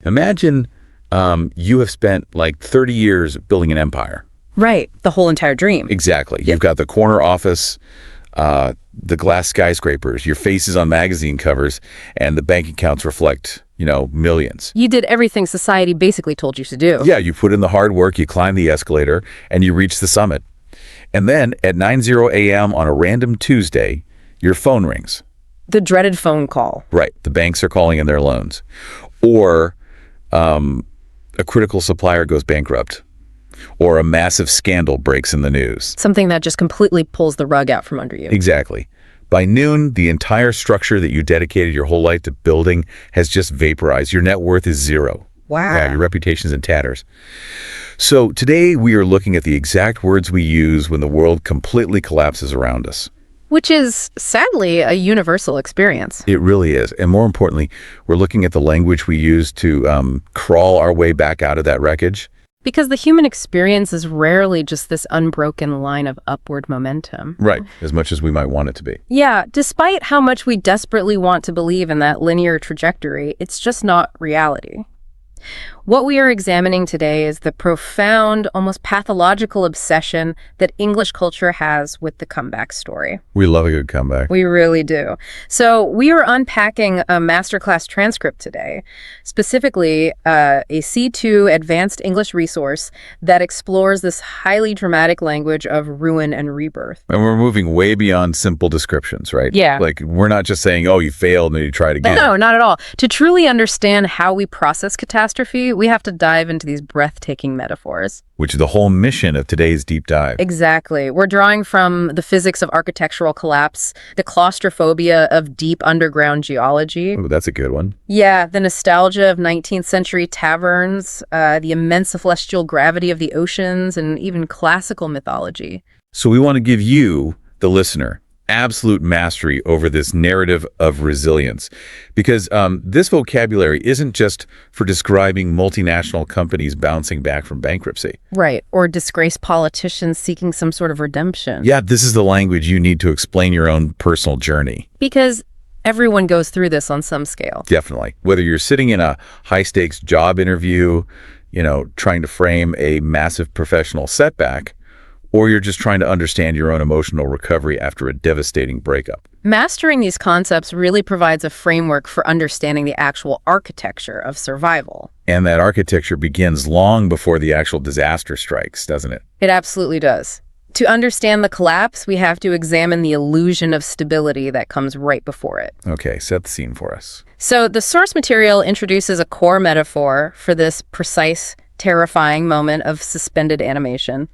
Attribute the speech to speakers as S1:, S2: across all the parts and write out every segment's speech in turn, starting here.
S1: Imagine you have spent like 30 years building an empire.
S2: Right. The whole entire dream.
S1: Exactly. You've got the corner office, the glass skyscrapers, your faces on magazine covers, and the bank accounts reflect, millions.
S2: You did everything society basically told you to do.
S1: Yeah, you put in the hard work, you climb the escalator, and you reach the summit. And then at 9:00 a.m. on a random Tuesday, your phone rings.
S2: The dreaded phone call.
S1: Right. The banks are calling in their loans. Or a critical supplier goes bankrupt. Or a massive scandal breaks in the news.
S2: Something that just completely pulls the rug out from under you.
S1: Exactly. By noon, the entire structure that you dedicated your whole life to building has just vaporized. Your net worth is zero.
S2: Wow.
S1: Yeah, your reputation's in tatters. So today we are looking at the exact words we use when the world completely collapses around us.
S2: Which is, sadly, a universal experience.
S1: It really is. And more importantly, we're looking at the language we use to crawl our way back out of that wreckage.
S2: Because the human experience is rarely just this unbroken line of upward momentum.
S1: Right, as much as we might want it to be.
S2: Yeah, despite how much we desperately want to believe in that linear trajectory, it's just not reality. What we are examining today is the profound, almost pathological obsession that English culture has with the comeback story.
S1: We love a good comeback.
S2: We really do. So we are unpacking a masterclass transcript today, specifically a C2 advanced English resource that explores this highly dramatic language of ruin and rebirth.
S1: And we're moving way beyond simple descriptions, right?
S2: Yeah.
S1: Like, we're not just saying, oh, you failed and you tried again.
S2: No, not at all. To truly understand how we process catastrophe, we have to dive into these breathtaking metaphors.
S1: Which is the whole mission of today's deep dive.
S2: Exactly. We're drawing from the physics of architectural collapse, the claustrophobia of deep underground geology.
S1: Oh, that's a good one.
S2: Yeah, the nostalgia of 19th century taverns, the immense celestial gravity of the oceans, and even classical mythology.
S1: So we want to give you, the listener, absolute mastery over this narrative of resilience. Because this vocabulary isn't just for describing multinational companies bouncing back from bankruptcy.
S2: Right, or disgraced politicians seeking some sort of redemption.
S1: Yeah, this is the language you need to explain your own personal journey.
S2: Because everyone goes through this on some scale.
S1: Definitely. Whether you're sitting in a high-stakes job interview, trying to frame a massive professional setback, or you're just trying to understand your own emotional recovery after a devastating breakup.
S2: Mastering these concepts really provides a framework for understanding the actual architecture of survival.
S1: And that architecture begins long before the actual disaster strikes, doesn't it?
S2: It absolutely does. To understand the collapse, we have to examine the illusion of stability that comes right before it.
S1: Okay, set the scene for us.
S2: So the source material introduces a core metaphor for this precise, terrifying moment of suspended animation.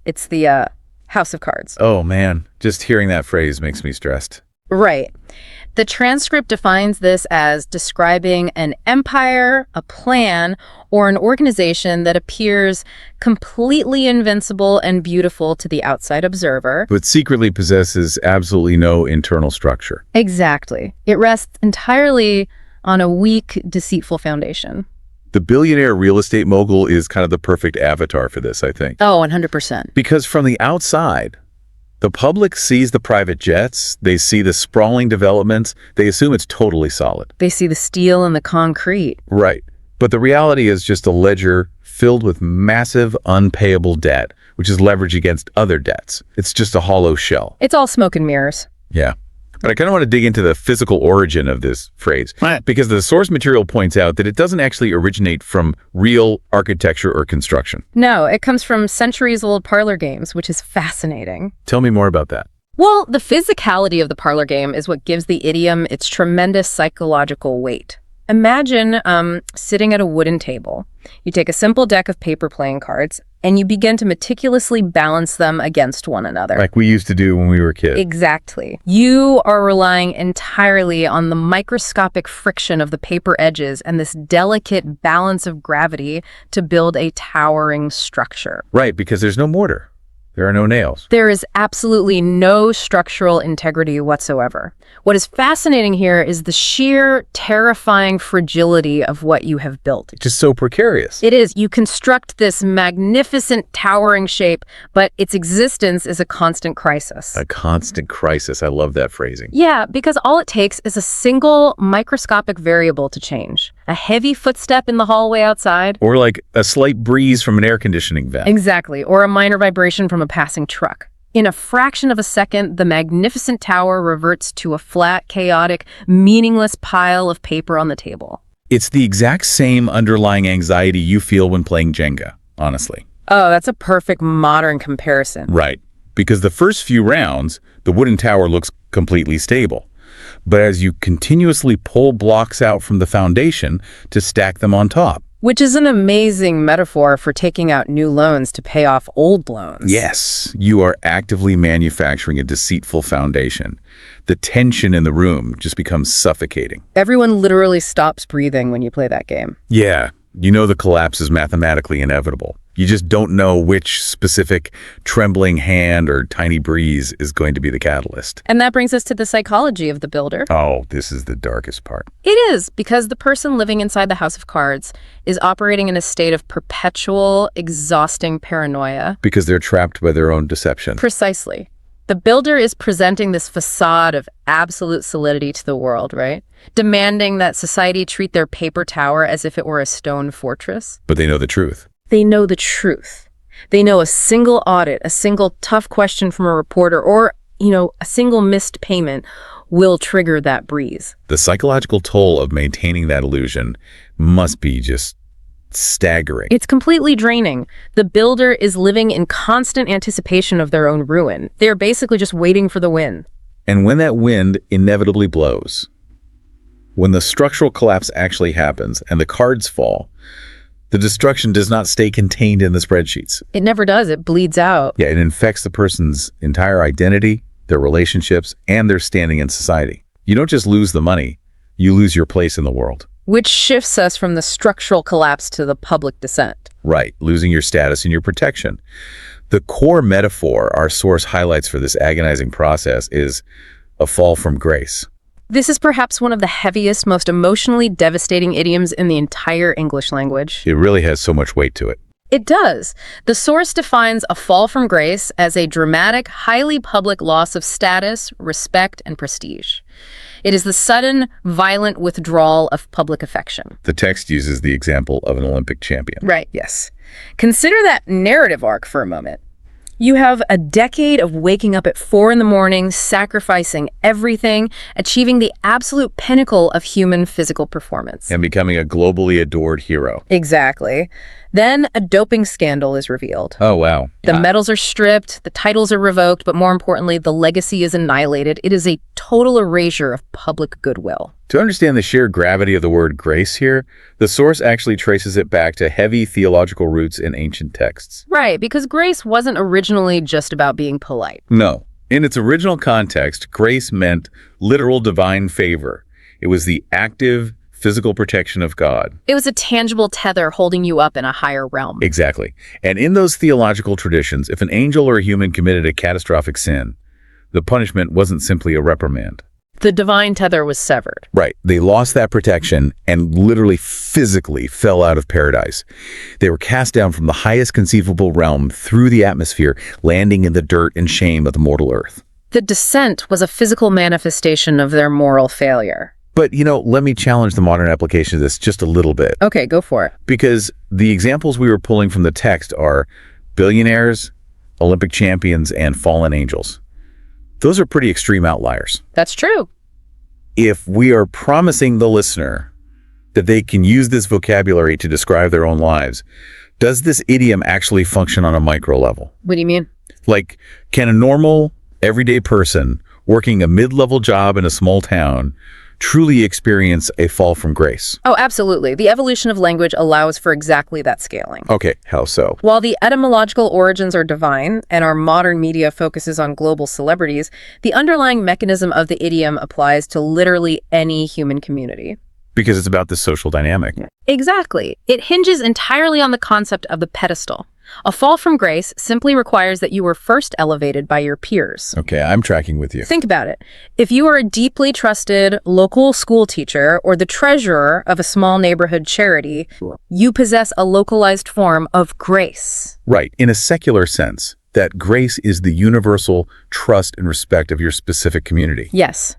S2: It's the House of Cards.
S1: Oh, man. Just hearing that phrase makes me stressed.
S2: Right. The transcript defines this as describing an empire, a plan, or an organization that appears completely invincible and beautiful to the outside observer.
S1: But secretly possesses absolutely no internal structure.
S2: Exactly. It rests entirely on a weak, deceitful foundation.
S1: The billionaire real estate mogul is kind of the perfect avatar for this, I think.
S2: Oh, 100%.
S1: Because from the outside, the public sees the private jets, they see the sprawling developments, they assume it's totally solid.
S2: They see the steel and the concrete.
S1: Right. But the reality is just a ledger filled with massive unpayable debt, which is leverage against other debts. It's just a hollow shell.
S2: It's all smoke and mirrors.
S1: Yeah. But I kind of want to dig into the physical origin of this phrase, because the source material points out that it doesn't actually originate from real architecture or construction.
S2: No, it comes from centuries-old parlor games, which is fascinating.
S1: Tell me more about that.
S2: Well, the physicality of the parlor game is what gives the idiom its tremendous psychological weight. Imagine sitting at a wooden table. You take a simple deck of paper playing cards, and you begin to meticulously balance them against one another.
S1: Like we used to do when we were kids.
S2: Exactly. You are relying entirely on the microscopic friction of the paper edges and this delicate balance of gravity to build a towering structure.
S1: Right, because there's no mortar. There are no nails.
S2: There is absolutely no structural integrity whatsoever. What is fascinating here is the sheer, terrifying fragility of what you have built.
S1: It's just so precarious.
S2: It is. You construct this magnificent, towering shape, but its existence is a constant crisis.
S1: A constant crisis. I love that phrasing.
S2: Yeah, because all it takes is a single microscopic variable to change. A heavy footstep in the hallway outside.
S1: Or like a slight breeze from an air conditioning vent.
S2: Exactly. Or a minor vibration from a passing truck. In a fraction of a second, the magnificent tower reverts to a flat, chaotic, meaningless pile of paper on the table.
S1: It's the exact same underlying anxiety you feel when playing Jenga, honestly.
S2: Oh, that's a perfect modern comparison.
S1: Right. Because the first few rounds, the wooden tower looks completely stable. But as you continuously pull blocks out from the foundation to stack them on top.
S2: Which is an amazing metaphor for taking out new loans to pay off old loans.
S1: Yes, you are actively manufacturing a deceitful foundation. The tension in the room just becomes suffocating.
S2: Everyone literally stops breathing when you play that game.
S1: Yeah, you know the collapse is mathematically inevitable. You just don't know which specific trembling hand or tiny breeze is going to be the catalyst.
S2: And that brings us to the psychology of the builder.
S1: Oh, this is the darkest part.
S2: It is, because the person living inside the house of cards is operating in a state of perpetual, exhausting paranoia.
S1: Because they're trapped by their own deception.
S2: Precisely. The builder is presenting this facade of absolute solidity to the world, right? Demanding that society treat their paper tower as if it were a stone fortress.
S1: But they know the truth.
S2: They know the truth. They know a single audit, a single tough question from a reporter, or, a single missed payment will trigger that breeze.
S1: The psychological toll of maintaining that illusion must be just staggering.
S2: It's completely draining. The builder is living in constant anticipation of their own ruin. They're basically just waiting for the wind.
S1: And when that wind inevitably blows, when the structural collapse actually happens and the cards fall, the destruction does not stay contained in the spreadsheets.
S2: It never does. It bleeds out.
S1: Yeah, it infects the person's entire identity, their relationships, and their standing in society. You don't just lose the money, you lose your place in the world.
S2: Which shifts us from the structural collapse to the public descent.
S1: Right, losing your status and your protection. The core metaphor our source highlights for this agonizing process is a fall from grace.
S2: This is perhaps one of the heaviest, most emotionally devastating idioms in the entire English language.
S1: It really has so much weight to it.
S2: It does. The source defines a fall from grace as a dramatic, highly public loss of status, respect, and prestige. It is the sudden, violent withdrawal of public affection.
S1: The text uses the example of an Olympic champion.
S2: Right, yes. Consider that narrative arc for a moment. You have a decade of waking up at 4 a.m, sacrificing everything, achieving the absolute pinnacle of human physical performance.
S1: And becoming a globally adored hero.
S2: Exactly. Then a doping scandal is revealed.
S1: Oh, wow.
S2: The medals are stripped, the titles are revoked, but more importantly, the legacy is annihilated. It is a total erasure of public goodwill.
S1: To understand the sheer gravity of the word grace here, the source actually traces it back to heavy theological roots in ancient texts.
S2: Right, because grace wasn't originally just about being polite.
S1: No. In its original context, grace meant literal divine favor. It was the active, physical protection of God.
S2: It was a tangible tether holding you up in a higher realm.
S1: Exactly. And in those theological traditions, if an angel or a human committed a catastrophic sin, the punishment wasn't simply a reprimand.
S2: The divine tether was severed.
S1: Right. They lost that protection and literally physically fell out of paradise. They were cast down from the highest conceivable realm through the atmosphere, landing in the dirt and shame of the mortal earth.
S2: The descent was a physical manifestation of their moral failure.
S1: But, let me challenge the modern application of this just a little bit.
S2: Okay, go for it.
S1: Because the examples we were pulling from the text are billionaires, Olympic champions, and fallen angels. Those are pretty extreme outliers.
S2: That's true.
S1: If we are promising the listener that they can use this vocabulary to describe their own lives, does this idiom actually function on a micro level?
S2: What do you mean?
S1: Like, can a normal, everyday person working a mid-level job in a small town truly experience a fall from grace?
S2: Oh, absolutely. The evolution of language allows for exactly that scaling.
S1: Okay, how so?
S2: While the etymological origins are divine and our modern media focuses on global celebrities, the underlying mechanism of the idiom applies to literally any human community.
S1: Because it's about the social dynamic.
S2: Exactly. It hinges entirely on the concept of the pedestal. A fall from grace simply requires that you were first elevated by your peers.
S1: Okay, I'm tracking with you.
S2: Think about it. If you are a deeply trusted local school teacher or the treasurer of a small neighborhood charity, you possess a localized form of grace.
S1: Right, in a secular sense, that grace is the universal trust and respect of your specific community.
S2: Yes.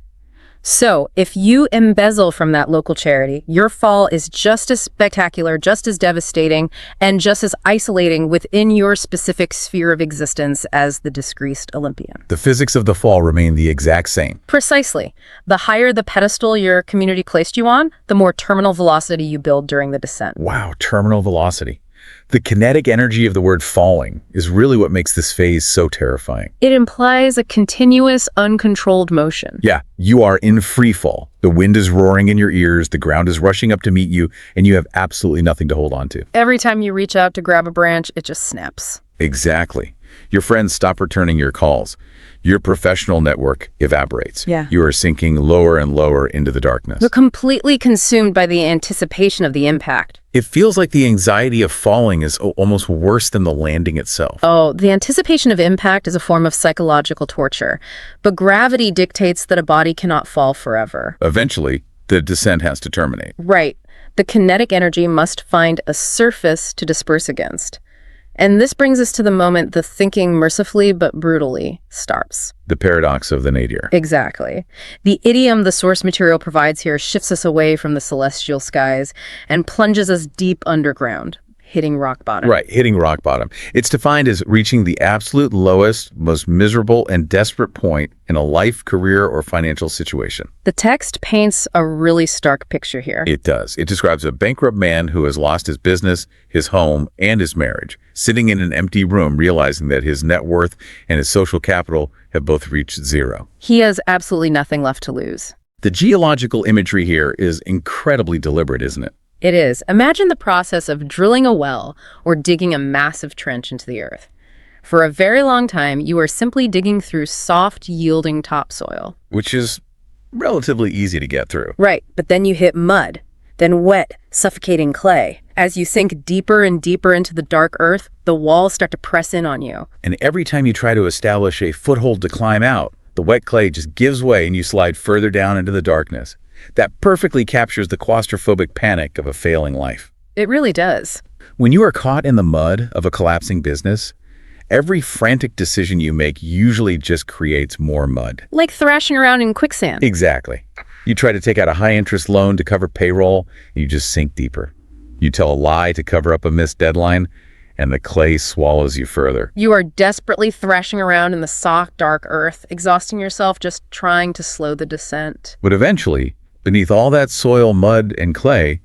S2: So, if you embezzle from that local charity, your fall is just as spectacular, just as devastating, and just as isolating within your specific sphere of existence as the disgraced Olympian.
S1: The physics of the fall remain the exact same.
S2: Precisely. The higher the pedestal your community placed you on, the more terminal velocity you build during the descent.
S1: Wow, terminal velocity. The kinetic energy of the word falling is really what makes this phase so terrifying.
S2: It implies a continuous, uncontrolled motion.
S1: Yeah, you are in free fall. The wind is roaring in your ears, the ground is rushing up to meet you, and you have absolutely nothing to hold on to.
S2: Every time you reach out to grab a branch, it just snaps.
S1: Exactly. Your friends stop returning your calls. Your professional network evaporates.
S2: Yeah.
S1: You are sinking lower and lower into the darkness.
S2: You're completely consumed by the anticipation of the impact.
S1: It feels like the anxiety of falling is almost worse than the landing itself.
S2: Oh, the anticipation of impact is a form of psychological torture, but gravity dictates that a body cannot fall forever.
S1: Eventually, the descent has to terminate.
S2: Right. The kinetic energy must find a surface to disperse against. And this brings us to the moment the thinking mercifully but brutally starts.
S1: The paradox of the nadir.
S2: Exactly. The idiom the source material provides here shifts us away from the celestial skies and plunges us deep underground, hitting rock bottom.
S1: Right, hitting rock bottom. It's defined as reaching the absolute lowest, most miserable and desperate point in a life, career, or financial situation.
S2: The text paints a really stark picture here.
S1: It does. It describes a bankrupt man who has lost his business, his home, and his marriage, sitting in an empty room realizing that his net worth and his social capital have both reached zero.
S2: He has absolutely nothing left to lose.
S1: The geological imagery here is incredibly deliberate, isn't it?
S2: It is. Imagine the process of drilling a well or digging a massive trench into the earth. For a very long time, you are simply digging through soft, yielding topsoil.
S1: Which is relatively easy to get through.
S2: Right, but then you hit mud, then wet, suffocating clay. As you sink deeper and deeper into the dark earth, the walls start to press in on you.
S1: And every time you try to establish a foothold to climb out, the wet clay just gives way and you slide further down into the darkness. That perfectly captures the claustrophobic panic of a failing life.
S2: It really does.
S1: When you are caught in the mud of a collapsing business, every frantic decision you make usually just creates more mud.
S2: Like thrashing around in quicksand.
S1: Exactly. You try to take out a high-interest loan to cover payroll, and you just sink deeper. You tell a lie to cover up a missed deadline, and the clay swallows you further.
S2: You are desperately thrashing around in the soft, dark earth, exhausting yourself just trying to slow the descent.
S1: But eventually, beneath all that soil, mud, and clay,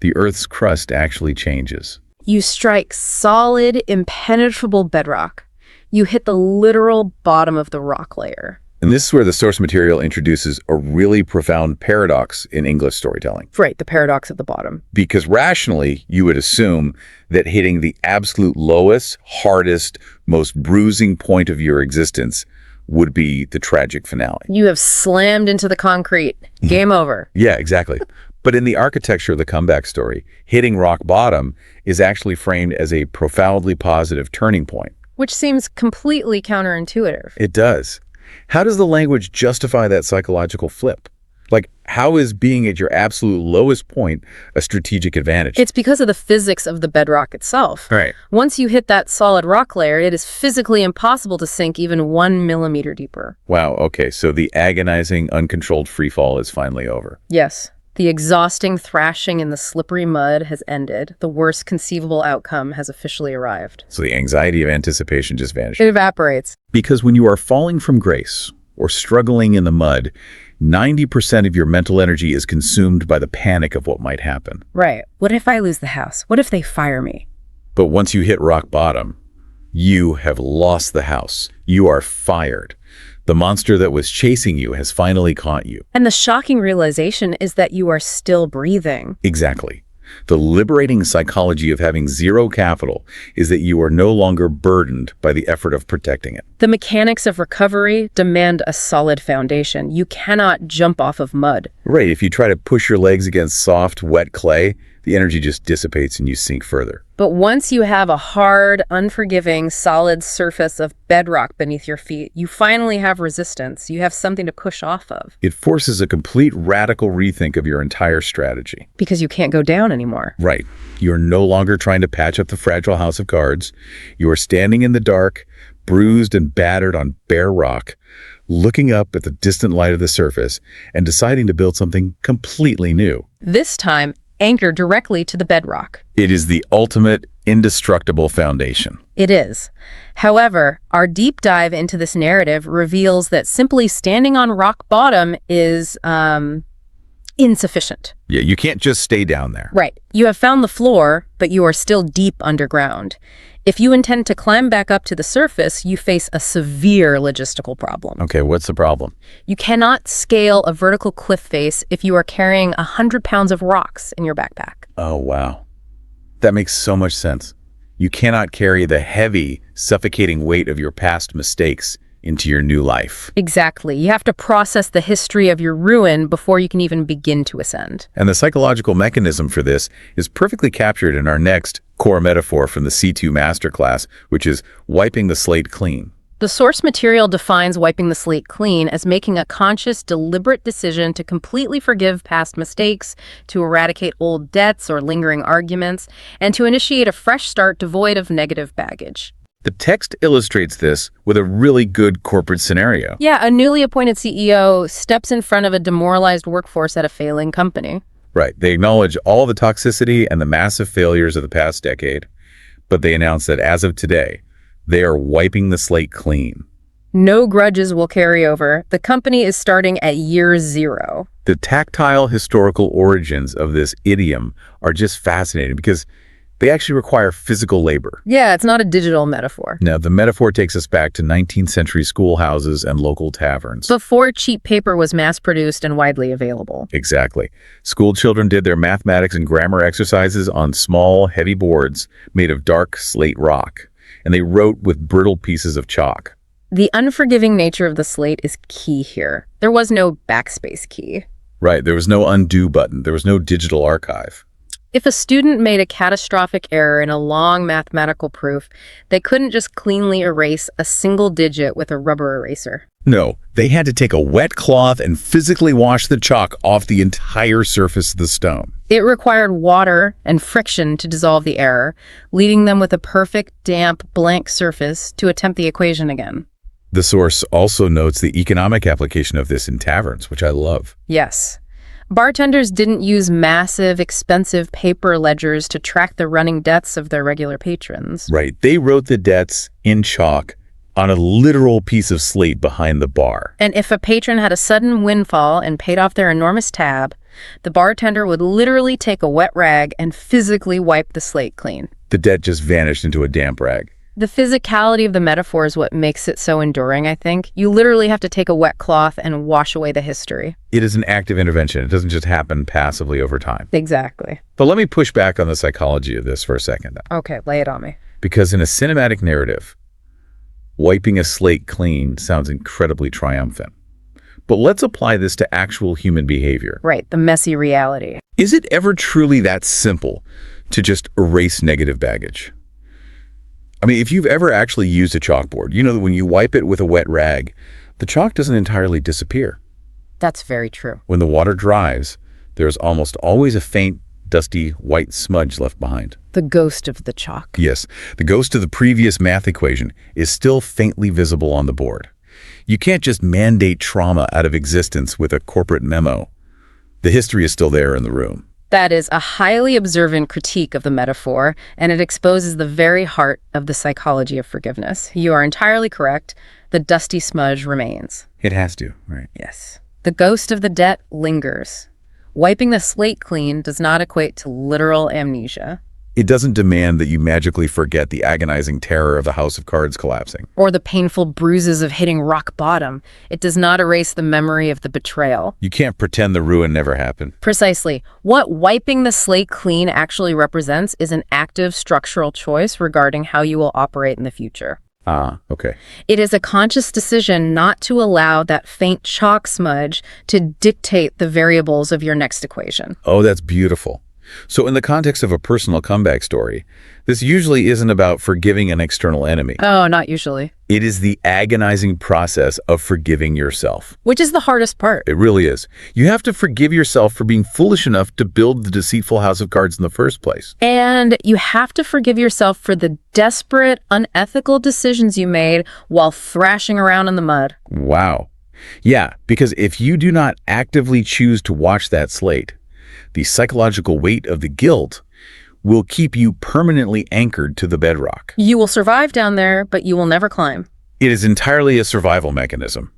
S1: the Earth's crust actually changes.
S2: You strike solid, impenetrable bedrock. You hit the literal bottom of the rock layer.
S1: And this is where the source material introduces a really profound paradox in English storytelling.
S2: Right, the paradox of the bottom.
S1: Because rationally, you would assume that hitting the absolute lowest, hardest, most bruising point of your existence would be the tragic finale.
S2: You have slammed into the concrete. Game over.
S1: Yeah, exactly. But in the architecture of the comeback story, hitting rock bottom is actually framed as a profoundly positive turning point.
S2: Which seems completely counterintuitive.
S1: It does. How does the language justify that psychological flip? Like, how is being at your absolute lowest point a strategic advantage?
S2: It's because of the physics of the bedrock itself.
S1: Right.
S2: Once you hit that solid rock layer, it is physically impossible to sink even 1 millimeter deeper.
S1: Wow, okay, so the agonizing, uncontrolled freefall is finally over.
S2: Yes. The exhausting thrashing in the slippery mud has ended. The worst conceivable outcome has officially arrived.
S1: So the anxiety of anticipation just vanishes.
S2: It evaporates.
S1: Because when you are falling from grace or struggling in the mud, 90% of your mental energy is consumed by the panic of what might happen.
S2: Right. What if I lose the house? What if they fire me?
S1: But once you hit rock bottom, you have lost the house. You are fired. The monster that was chasing you has finally caught you.
S2: And the shocking realization is that you are still breathing.
S1: Exactly. The liberating psychology of having zero capital is that you are no longer burdened by the effort of protecting it.
S2: The mechanics of recovery demand a solid foundation. You cannot jump off of mud.
S1: Right. If you try to push your legs against soft, wet clay, the energy just dissipates and you sink further.
S2: But once you have a hard, unforgiving, solid surface of bedrock beneath your feet, you finally have resistance. You have something to push off of.
S1: It forces a complete radical rethink of your entire strategy.
S2: Because you can't go down anymore.
S1: Right. You're no longer trying to patch up the fragile house of cards. You are standing in the dark, bruised and battered on bare rock, looking up at the distant light of the surface and deciding to build something completely new.
S2: This time, anchored directly to the bedrock.
S1: It is the ultimate indestructible foundation.
S2: It is. However, our deep dive into this narrative reveals that simply standing on rock bottom is insufficient.
S1: Yeah, you can't just stay down there.
S2: Right. You have found the floor, but you are still deep underground. If you intend to climb back up to the surface, you face a severe logistical problem.
S1: Okay, what's the problem?
S2: You cannot scale a vertical cliff face if you are carrying 100 pounds of rocks in your backpack.
S1: Oh, wow. That makes so much sense. You cannot carry the heavy, suffocating weight of your past mistakes into your new life.
S2: Exactly. You have to process the history of your ruin before you can even begin to ascend.
S1: And the psychological mechanism for this is perfectly captured in our next core metaphor from the C2 masterclass, which is wiping the slate clean.
S2: The source material defines wiping the slate clean as making a conscious, deliberate decision to completely forgive past mistakes, to eradicate old debts or lingering arguments, and to initiate a fresh start devoid of negative baggage.
S1: The text illustrates this with a really good corporate scenario.
S2: Yeah, a newly appointed CEO steps in front of a demoralized workforce at a failing company.
S1: Right. They acknowledge all the toxicity and the massive failures of the past decade, but they announce that as of today, they are wiping the slate clean.
S2: No grudges will carry over. The company is starting at year zero.
S1: The tactile historical origins of this idiom are just fascinating because they actually require physical labor.
S2: Yeah, it's not a digital metaphor.
S1: Now, the metaphor takes us back to 19th century schoolhouses and local taverns.
S2: Before cheap paper was mass-produced and widely available.
S1: Exactly. School children did their mathematics and grammar exercises on small, heavy boards made of dark slate rock, and they wrote with brittle pieces of chalk.
S2: The unforgiving nature of the slate is key here. There was no backspace key.
S1: Right. There was no undo button. There was no digital archive.
S2: If a student made a catastrophic error in a long mathematical proof, they couldn't just cleanly erase a single digit with a rubber eraser.
S1: No, they had to take a wet cloth and physically wash the chalk off the entire surface of the stone.
S2: It required water and friction to dissolve the error, leaving them with a perfect, damp, blank surface to attempt the equation again.
S1: The source also notes the economic application of this in taverns, which I love.
S2: Yes. Bartenders didn't use massive, expensive paper ledgers to track the running debts of their regular patrons.
S1: Right. They wrote the debts in chalk on a literal piece of slate behind the bar.
S2: And if a patron had a sudden windfall and paid off their enormous tab, the bartender would literally take a wet rag and physically wipe the slate clean.
S1: The debt just vanished into a damp rag.
S2: The physicality of the metaphor is what makes it so enduring, I think. You literally have to take a wet cloth and wash away the history.
S1: It is an active intervention. It doesn't just happen passively over time.
S2: Exactly.
S1: But let me push back on the psychology of this for a second.
S2: Okay, lay it on me.
S1: Because in a cinematic narrative, wiping a slate clean sounds incredibly triumphant. But let's apply this to actual human behavior.
S2: Right, the messy reality.
S1: Is it ever truly that simple to just erase negative baggage? I mean, if you've ever actually used a chalkboard, you know that when you wipe it with a wet rag, the chalk doesn't entirely disappear.
S2: That's very true.
S1: When the water dries, there's almost always a faint, dusty, white smudge left behind.
S2: The ghost of the chalk.
S1: Yes, the ghost of the previous math equation is still faintly visible on the board. You can't just mandate trauma out of existence with a corporate memo. The history is still there in the room.
S2: That is a highly observant critique of the metaphor, and it exposes the very heart of the psychology of forgiveness. You are entirely correct. The dusty smudge remains.
S1: It has to, right?
S2: Yes. The ghost of the debt lingers. Wiping the slate clean does not equate to literal amnesia.
S1: It doesn't demand that you magically forget the agonizing terror of the house of cards collapsing.
S2: Or the painful bruises of hitting rock bottom. It does not erase the memory of the betrayal.
S1: You can't pretend the ruin never happened.
S2: Precisely. What wiping the slate clean actually represents is an active structural choice regarding how you will operate in the future.
S1: Ah, okay.
S2: It is a conscious decision not to allow that faint chalk smudge to dictate the variables of your next equation.
S1: Oh, that's beautiful. So in the context of a personal comeback story, this usually isn't about forgiving an external enemy.
S2: Oh, not usually.
S1: It is the agonizing process of forgiving yourself.
S2: Which is the hardest part.
S1: It really is. You have to forgive yourself for being foolish enough to build the deceitful house of cards in the first place.
S2: And you have to forgive yourself for the desperate, unethical decisions you made while thrashing around in the mud.
S1: Wow. Yeah, because if you do not actively choose to watch that slate, the psychological weight of the guilt will keep you permanently anchored to the bedrock.
S2: You will survive down there, but you will never climb.
S1: It is entirely a survival mechanism.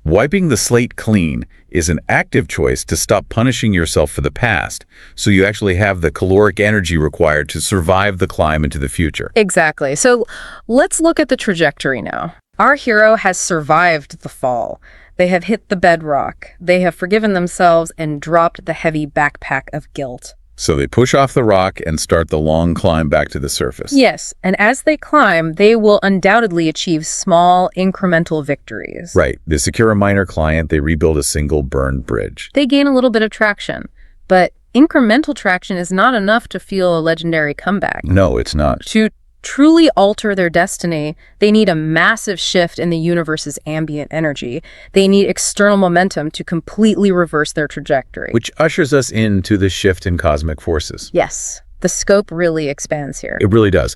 S1: Wiping the slate clean is an active choice to stop punishing yourself for the past, so you actually have the caloric energy required to survive the climb into the future.
S2: Exactly. So let's look at the trajectory now. Our hero has survived the fall. They have hit the bedrock. They have forgiven themselves and dropped the heavy backpack of guilt.
S1: So they push off the rock and start the long climb back to the surface.
S2: Yes, and as they climb, they will undoubtedly achieve small, incremental victories.
S1: Right. They secure a minor client, they rebuild a single burned bridge.
S2: They gain a little bit of traction, but incremental traction is not enough to fuel a legendary comeback.
S1: No, it's not.
S2: To truly alter their destiny, they need a massive shift in the universe's ambient energy. They need external momentum to completely reverse their trajectory.
S1: Which ushers us into the shift in cosmic forces.
S2: Yes, the scope really expands here.
S1: It really does.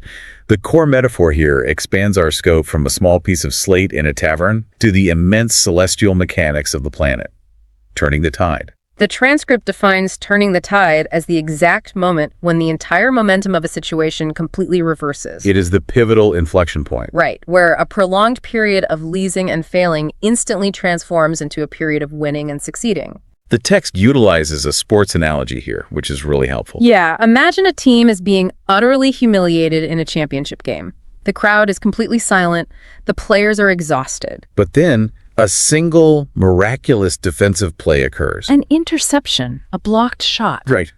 S1: The core metaphor here expands our scope from a small piece of slate in a tavern to the immense celestial mechanics of the planet, turning the tide.
S2: The transcript defines turning the tide as the exact moment when the entire momentum of a situation completely reverses.
S1: It is the pivotal inflection point.
S2: Right, where a prolonged period of losing and failing instantly transforms into a period of winning and succeeding.
S1: The text utilizes a sports analogy here, which is really helpful.
S2: Yeah, imagine a team is being utterly humiliated in a championship game. The crowd is completely silent. The players are exhausted.
S1: But then a single miraculous defensive play occurs.
S2: An interception, a blocked shot.
S1: Right.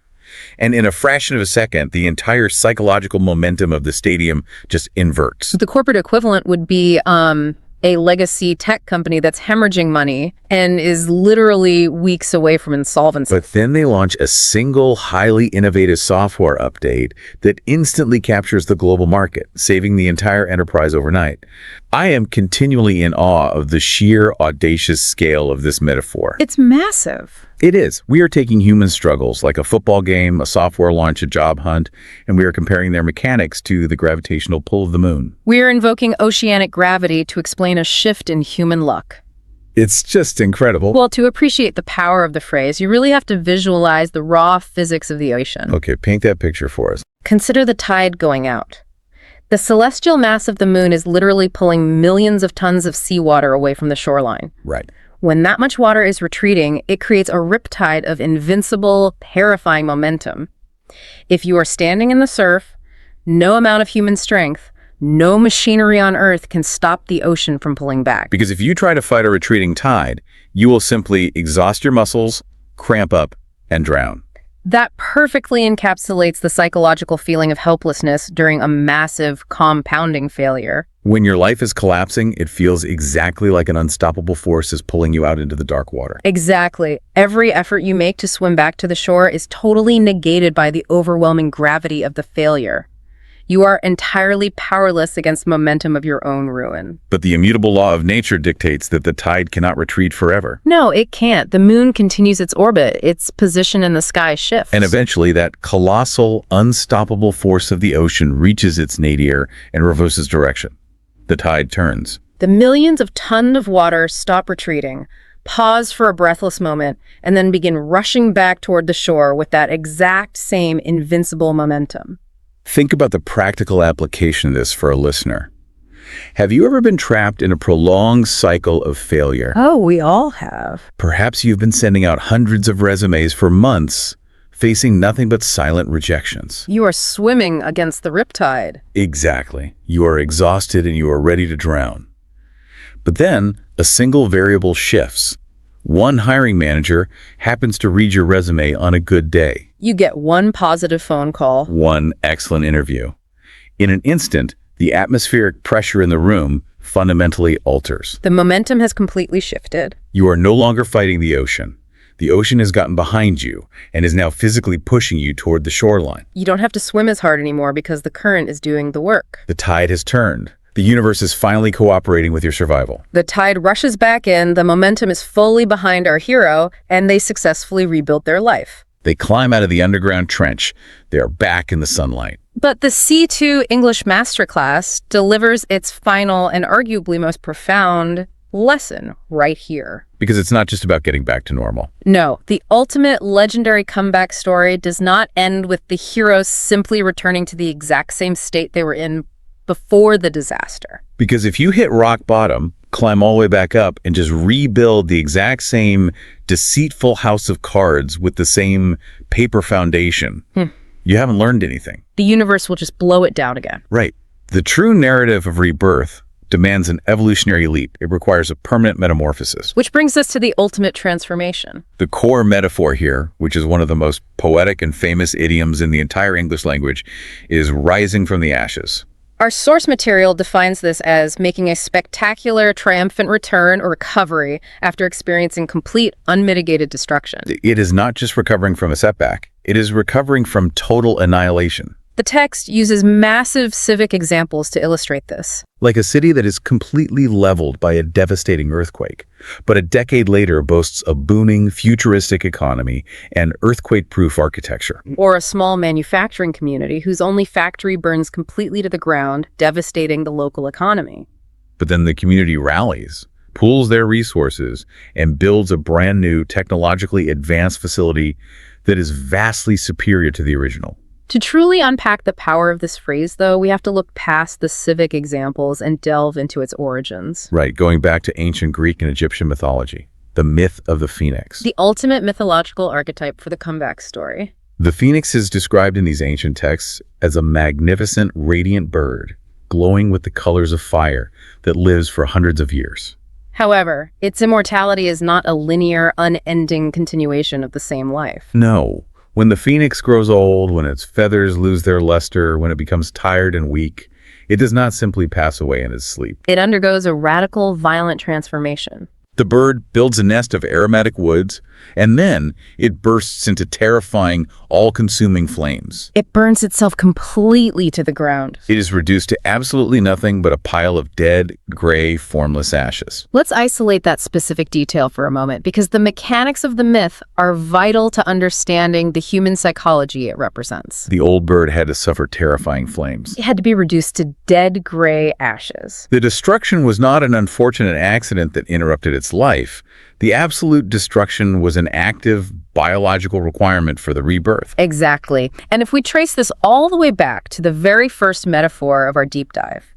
S1: And in a fraction of a second, the entire psychological momentum of the stadium just inverts.
S2: The corporate equivalent would be a legacy tech company that's hemorrhaging money and is literally weeks away from insolvency.
S1: But then they launch a single highly innovative software update that instantly captures the global market, saving the entire enterprise overnight. I am continually in awe of the sheer audacious scale of this metaphor.
S2: It's massive.
S1: It is. We are taking human struggles like a football game, a software launch, a job hunt, and we are comparing their mechanics to the gravitational pull of the moon.
S2: We are invoking oceanic gravity to explain a shift in human luck.
S1: It's just incredible.
S2: Well, to appreciate the power of the phrase, you really have to visualize the raw physics of the ocean.
S1: Okay, paint that picture for us.
S2: Consider the tide going out. The celestial mass of the moon is literally pulling millions of tons of seawater away from the shoreline.
S1: Right.
S2: When that much water is retreating, it creates a riptide of invincible, terrifying momentum. If you are standing in the surf, no amount of human strength, no machinery on Earth can stop the ocean from pulling back.
S1: Because if you try to fight a retreating tide, you will simply exhaust your muscles, cramp up, and drown.
S2: That perfectly encapsulates the psychological feeling of helplessness during a massive, compounding failure.
S1: When your life is collapsing, it feels exactly like an unstoppable force is pulling you out into the dark water.
S2: Exactly. Every effort you make to swim back to the shore is totally negated by the overwhelming gravity of the failure. You are entirely powerless against momentum of your own ruin.
S1: But the immutable law of nature dictates that the tide cannot retreat forever.
S2: No, it can't. The moon continues its orbit. Its position in the sky shifts.
S1: And eventually, that colossal, unstoppable force of the ocean reaches its nadir and reverses direction. The tide turns.
S2: The millions of tons of water stop retreating, pause for a breathless moment, and then begin rushing back toward the shore with that exact same invincible momentum.
S1: Think about the practical application of this for a listener. Have you ever been trapped in a prolonged cycle of failure?
S2: Oh, we all have.
S1: Perhaps you've been sending out hundreds of resumes for months, facing nothing but silent rejections.
S2: You are swimming against the riptide.
S1: Exactly. You are exhausted and you are ready to drown. But then, a single variable shifts. One hiring manager happens to read your resume on a good day.
S2: You get one positive phone call.
S1: One excellent interview. In an instant, the atmospheric pressure in the room fundamentally alters.
S2: The momentum has completely shifted.
S1: You are no longer fighting the ocean. The ocean has gotten behind you and is now physically pushing you toward the shoreline.
S2: You don't have to swim as hard anymore because the current is doing the work.
S1: The tide has turned. The universe is finally cooperating with your survival.
S2: The tide rushes back in, the momentum is fully behind our hero, and they successfully rebuilt their life.
S1: They climb out of the underground trench. They are back in the sunlight.
S2: But the C2 English Masterclass delivers its final and arguably most profound lesson right here.
S1: Because it's not just about getting back to normal.
S2: No, the ultimate legendary comeback story does not end with the heroes simply returning to the exact same state they were in before the disaster.
S1: Because if you hit rock bottom, climb all the way back up, and just rebuild the exact same deceitful house of cards with the same paper foundation, you haven't learned anything.
S2: The universe will just blow it down again.
S1: Right. The true narrative of rebirth demands an evolutionary leap. It requires a permanent metamorphosis.
S2: Which brings us to the ultimate transformation.
S1: The core metaphor here, which is one of the most poetic and famous idioms in the entire English language, is rising from the ashes.
S2: Our source material defines this as making a spectacular, triumphant return or recovery after experiencing complete, unmitigated destruction.
S1: It is not just recovering from a setback. It is recovering from total annihilation.
S2: The text uses massive civic examples to illustrate this.
S1: Like a city that is completely leveled by a devastating earthquake, but a decade later boasts a booming, futuristic economy and earthquake-proof architecture.
S2: Or a small manufacturing community whose only factory burns completely to the ground, devastating the local economy.
S1: But then the community rallies, pools their resources, and builds a brand new, technologically advanced facility that is vastly superior to the original.
S2: To truly unpack the power of this phrase, though, we have to look past the civic examples and delve into its origins.
S1: Right, going back to ancient Greek and Egyptian mythology, the myth of the phoenix.
S2: The ultimate mythological archetype for the comeback story.
S1: The phoenix is described in these ancient texts as a magnificent, radiant bird, glowing with the colors of fire that lives for hundreds of years.
S2: However, its immortality is not a linear, unending continuation of the same life.
S1: No. When the phoenix grows old, when its feathers lose their luster, when it becomes tired and weak, it does not simply pass away in its sleep.
S2: It undergoes a radical, violent transformation.
S1: The bird builds a nest of aromatic woods, and then it bursts into terrifying, all-consuming flames.
S2: It burns itself completely to the ground.
S1: It is reduced to absolutely nothing but a pile of dead, gray, formless ashes.
S2: Let's isolate that specific detail for a moment, because the mechanics of the myth are vital to understanding the human psychology it represents.
S1: The old bird had to suffer terrifying flames.
S2: It had to be reduced to dead, gray ashes.
S1: The destruction was not an unfortunate accident that interrupted its life. The absolute destruction was an active biological requirement for the rebirth.
S2: Exactly. And if we trace this all the way back to the very first metaphor of our deep dive,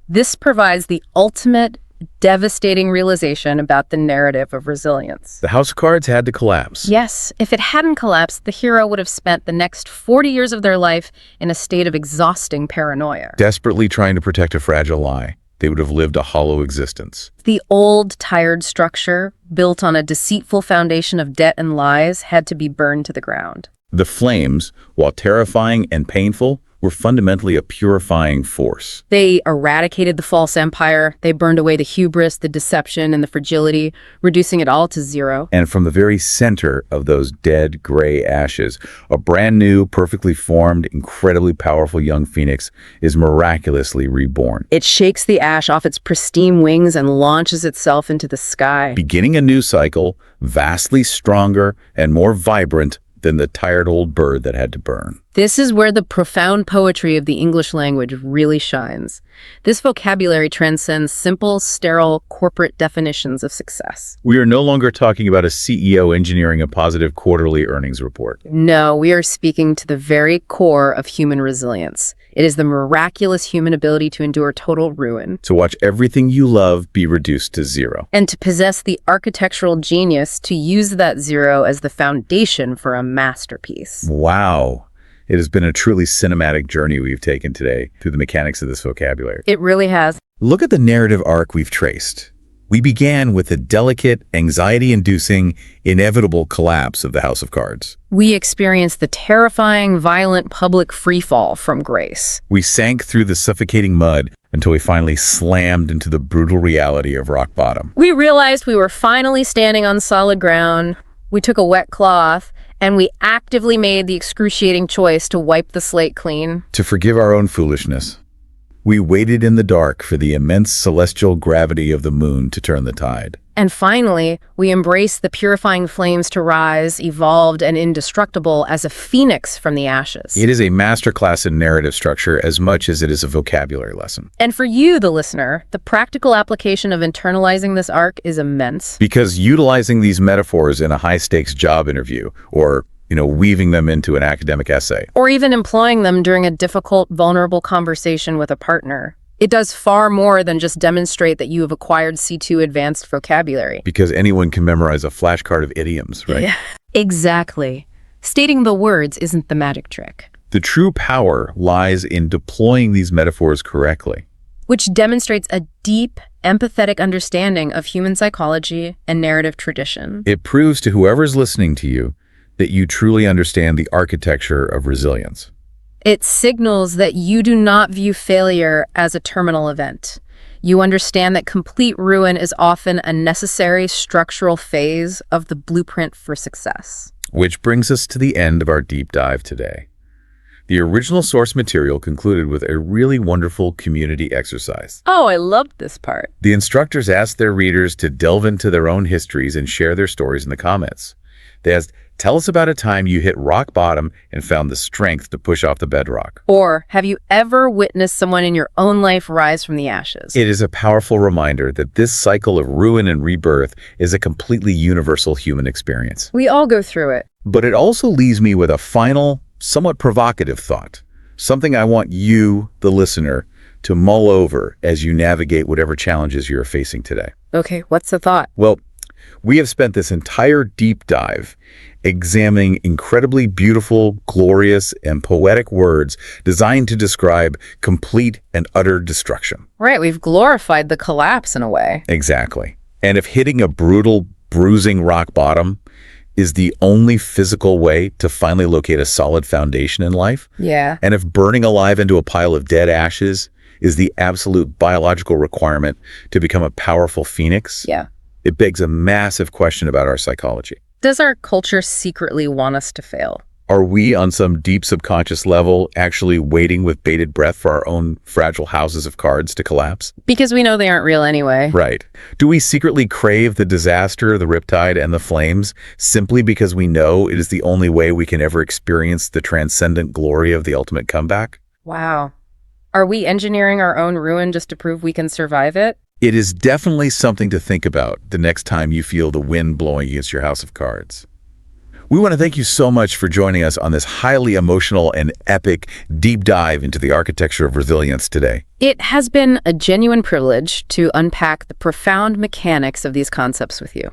S2: this provides the ultimate devastating realization about the narrative of resilience.
S1: The house of cards had to collapse.
S2: Yes, if it hadn't collapsed, the hero would have spent the next 40 years of their life in a state of exhausting paranoia.
S1: Desperately trying to protect a fragile lie. They would have lived a hollow existence.
S2: The old, tired structure, built on a deceitful foundation of debt and lies, had to be burned to the ground.
S1: The flames, while terrifying and painful, were fundamentally a purifying force.
S2: They eradicated the false empire. They burned away the hubris, the deception, and the fragility, reducing it all to zero.
S1: And from the very center of those dead, gray ashes, a brand new, perfectly formed, incredibly powerful young phoenix is miraculously reborn.
S2: It shakes the ash off its pristine wings and launches itself into the sky.
S1: Beginning a new cycle, vastly stronger and more vibrant than the tired old bird that had to burn.
S2: This is where the profound poetry of the English language really shines. This vocabulary transcends simple, sterile, corporate definitions of success.
S1: We are no longer talking about a CEO engineering a positive quarterly earnings report.
S2: No, we are speaking to the very core of human resilience. It is the miraculous human ability to endure total ruin.
S1: To watch everything you love be reduced to zero.
S2: And to possess the architectural genius to use that zero as the foundation for a masterpiece.
S1: Wow. It has been a truly cinematic journey we've taken today through the mechanics of this vocabulary.
S2: It really has.
S1: Look at the narrative arc we've traced. We began with the delicate, anxiety-inducing, inevitable collapse of the House of Cards.
S2: We experienced the terrifying, violent public freefall from grace.
S1: We sank through the suffocating mud until we finally slammed into the brutal reality of rock bottom.
S2: We realized we were finally standing on solid ground. We took a wet cloth, and we actively made the excruciating choice to wipe the slate clean.
S1: To forgive our own foolishness. We waited in the dark for the immense celestial gravity of the moon to turn the tide.
S2: And finally, we embraced the purifying flames to rise, evolved and indestructible as a phoenix from the ashes.
S1: It is a masterclass in narrative structure as much as it is a vocabulary lesson.
S2: And for you, the listener, the practical application of internalizing this arc is immense.
S1: Because utilizing these metaphors in a high-stakes job interview, or weaving them into an academic essay,
S2: or even employing them during a difficult, vulnerable conversation with a partner, it does far more than just demonstrate that you have acquired C2 advanced vocabulary.
S1: Because anyone can memorize a flashcard of idioms, right?
S2: Yeah. Exactly. Stating the words isn't the magic trick.
S1: The true power lies in deploying these metaphors correctly,
S2: which demonstrates a deep, empathetic understanding of human psychology and narrative tradition.
S1: It proves to whoever's listening to you that you truly understand the architecture of resilience.
S2: It signals that you do not view failure as a terminal event. You understand that complete ruin is often a necessary structural phase of the blueprint for success.
S1: Which brings us to the end of our deep dive today. The original source material concluded with a really wonderful community exercise.
S2: Oh, I loved this part.
S1: The instructors asked their readers to delve into their own histories and share their stories in the comments. They asked, tell us about a time you hit rock bottom and found the strength to push off the bedrock.
S2: Or, have you ever witnessed someone in your own life rise from the ashes?
S1: It is a powerful reminder that this cycle of ruin and rebirth is a completely universal human experience.
S2: We all go through it.
S1: But it also leaves me with a final, somewhat provocative thought. Something I want you, the listener, to mull over as you navigate whatever challenges you're facing today.
S2: Okay, what's the thought?
S1: Well, we have spent this entire deep dive examining incredibly beautiful, glorious, and poetic words designed to describe complete and utter destruction.
S2: Right, we've glorified the collapse in a way.
S1: Exactly. And if hitting a brutal, bruising rock bottom is the only physical way to finally locate a solid foundation in life,
S2: yeah,
S1: and if burning alive into a pile of dead ashes is the absolute biological requirement to become a powerful phoenix,
S2: yeah,
S1: it begs a massive question about our psychology.
S2: Does our culture secretly want us to fail?
S1: Are we, on some deep subconscious level, actually waiting with bated breath for our own fragile houses of cards to collapse?
S2: Because we know they aren't real anyway.
S1: Right. Do we secretly crave the disaster, the riptide, and the flames simply because we know it is the only way we can ever experience the transcendent glory of the ultimate comeback?
S2: Wow. Are we engineering our own ruin just to prove we can survive it?
S1: It is definitely something to think about the next time you feel the wind blowing against your house of cards. We want to thank you so much for joining us on this highly emotional and epic deep dive into the architecture of resilience today.
S2: It has been a genuine privilege to unpack the profound mechanics of these concepts with you.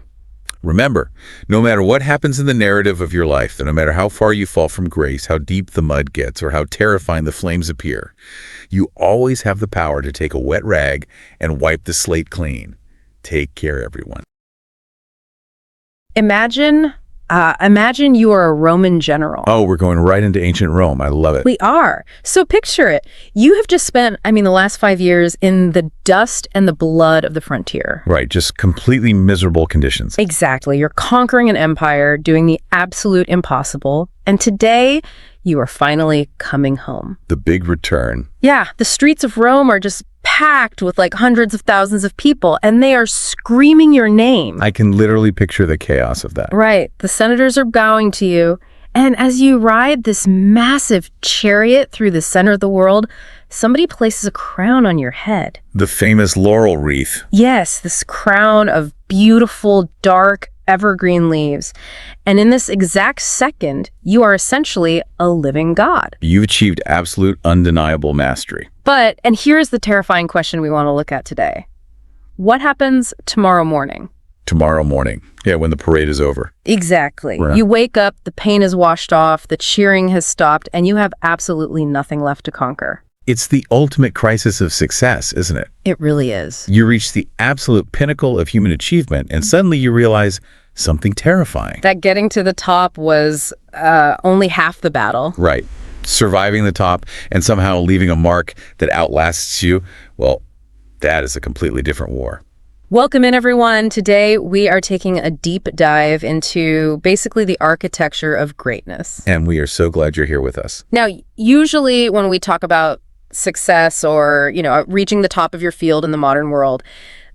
S1: Remember, no matter what happens in the narrative of your life, no matter how far you fall from grace, how deep the mud gets, or how terrifying the flames appear, you always have the power to take a wet rag and wipe the slate clean. Take care, everyone.
S2: Imagine you are a Roman general.
S1: Oh, we're going right into ancient Rome. I love it.
S2: We are. So picture it. You have just spent, the last 5 years in the dust and the blood of the frontier.
S1: Right, just completely miserable conditions.
S2: Exactly. You're conquering an empire, doing the absolute impossible. And today, you are finally coming home.
S1: The big return.
S2: Yeah, the streets of Rome are just packed with hundreds of thousands of people, and they are screaming your name.
S1: I can literally picture the chaos of that.
S2: Right. The senators are bowing to you, and as you ride this massive chariot through the center of the world, somebody places a crown on your head.
S1: The famous laurel wreath.
S2: Yes, this crown of beautiful, dark, evergreen leaves. And in this exact second, you are essentially a living god.
S1: You've achieved absolute, undeniable mastery.
S2: But, and here's the terrifying question we want to look at today. What happens tomorrow morning?
S1: Tomorrow morning. Yeah, when the parade is over.
S2: Exactly.
S1: Right.
S2: You wake up, the pain is washed off, the cheering has stopped, and you have absolutely nothing left to conquer.
S1: It's the ultimate crisis of success, isn't it?
S2: It really is.
S1: You reach the absolute pinnacle of human achievement, and suddenly you realize something terrifying.
S2: That getting to the top was only half the battle.
S1: Right. Surviving the top and somehow leaving a mark that outlasts you, well, that is a completely different war.
S2: Welcome in, everyone. Today, we are taking a deep dive into basically the architecture of greatness.
S1: And we are so glad you're here with us.
S2: Now, usually when we talk about success or, reaching the top of your field in the modern world,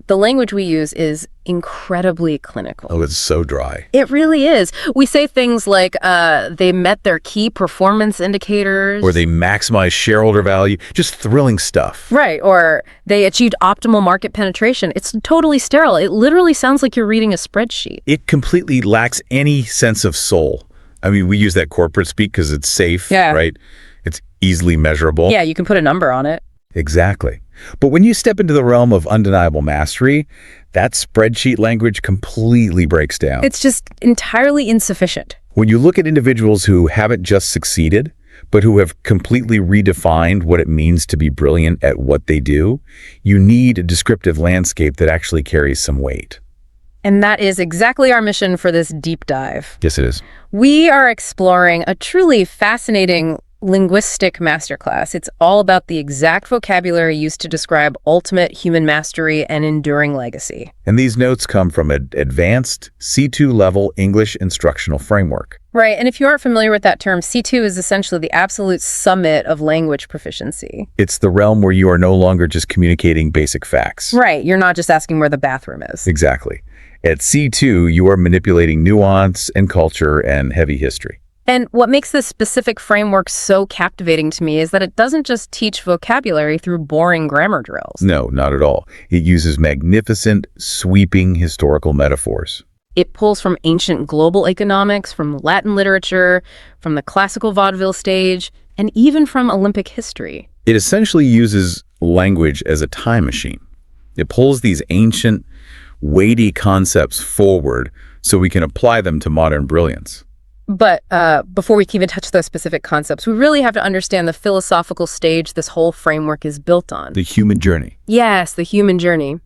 S2: the language we use is incredibly clinical.
S1: Oh, it's so dry.
S2: It really is. We say things like they met their key performance indicators.
S1: Or they maximize shareholder value. Just thrilling stuff.
S2: Right. Or they achieved optimal market penetration. It's totally sterile. It literally sounds like you're reading a spreadsheet.
S1: It completely lacks any sense of soul. I mean, we use that corporate speak because it's safe, right? It's easily measurable.
S2: Yeah, you can put a number on it.
S1: Exactly. But when you step into the realm of undeniable mastery, that spreadsheet language completely breaks down.
S2: It's just entirely insufficient.
S1: When you look at individuals who haven't just succeeded, but who have completely redefined what it means to be brilliant at what they do, you need a descriptive landscape that actually carries some weight.
S2: And that is exactly our mission for this deep dive.
S1: Yes, it is.
S2: We are exploring a truly fascinating linguistic masterclass. It's all about the exact vocabulary used to describe ultimate human mastery and enduring legacy.
S1: And these notes come from an advanced C2 level English instructional framework.
S2: Right, and if you aren't familiar with that term, C2 is essentially the absolute summit of language proficiency.
S1: It's the realm where you are no longer just communicating basic facts.
S2: Right, you're not just asking where the bathroom is.
S1: Exactly. At C2, you are manipulating nuance and culture and heavy history.
S2: And what makes this specific framework so captivating to me is that it doesn't just teach vocabulary through boring grammar drills.
S1: No, not at all. It uses magnificent, sweeping historical metaphors.
S2: It pulls from ancient global economics, from Latin literature, from the classical vaudeville stage, and even from Olympic history.
S1: It essentially uses language as a time machine. It pulls these ancient, weighty concepts forward so we can apply them to modern brilliance.
S2: But before we can even touch those specific concepts, we really have to understand the philosophical stage this whole framework is built on.
S1: The human journey.
S2: Yes, the human journey.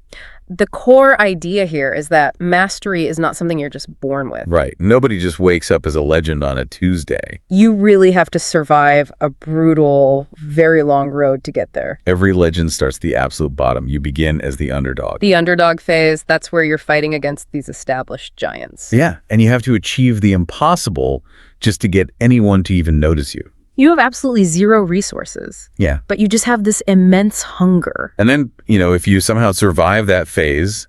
S2: The core idea here is that mastery is not something you're just born with.
S1: Right. Nobody just wakes up as a legend on a Tuesday.
S2: You really have to survive a brutal, very long road to get there.
S1: Every legend starts at the absolute bottom. You begin as the underdog.
S2: The underdog phase, that's where you're fighting against these established giants.
S1: Yeah, and you have to achieve the impossible just to get anyone to even notice you.
S2: You have absolutely zero resources.
S1: Yeah.
S2: But you just have this immense hunger.
S1: And then, if you somehow survive that phase,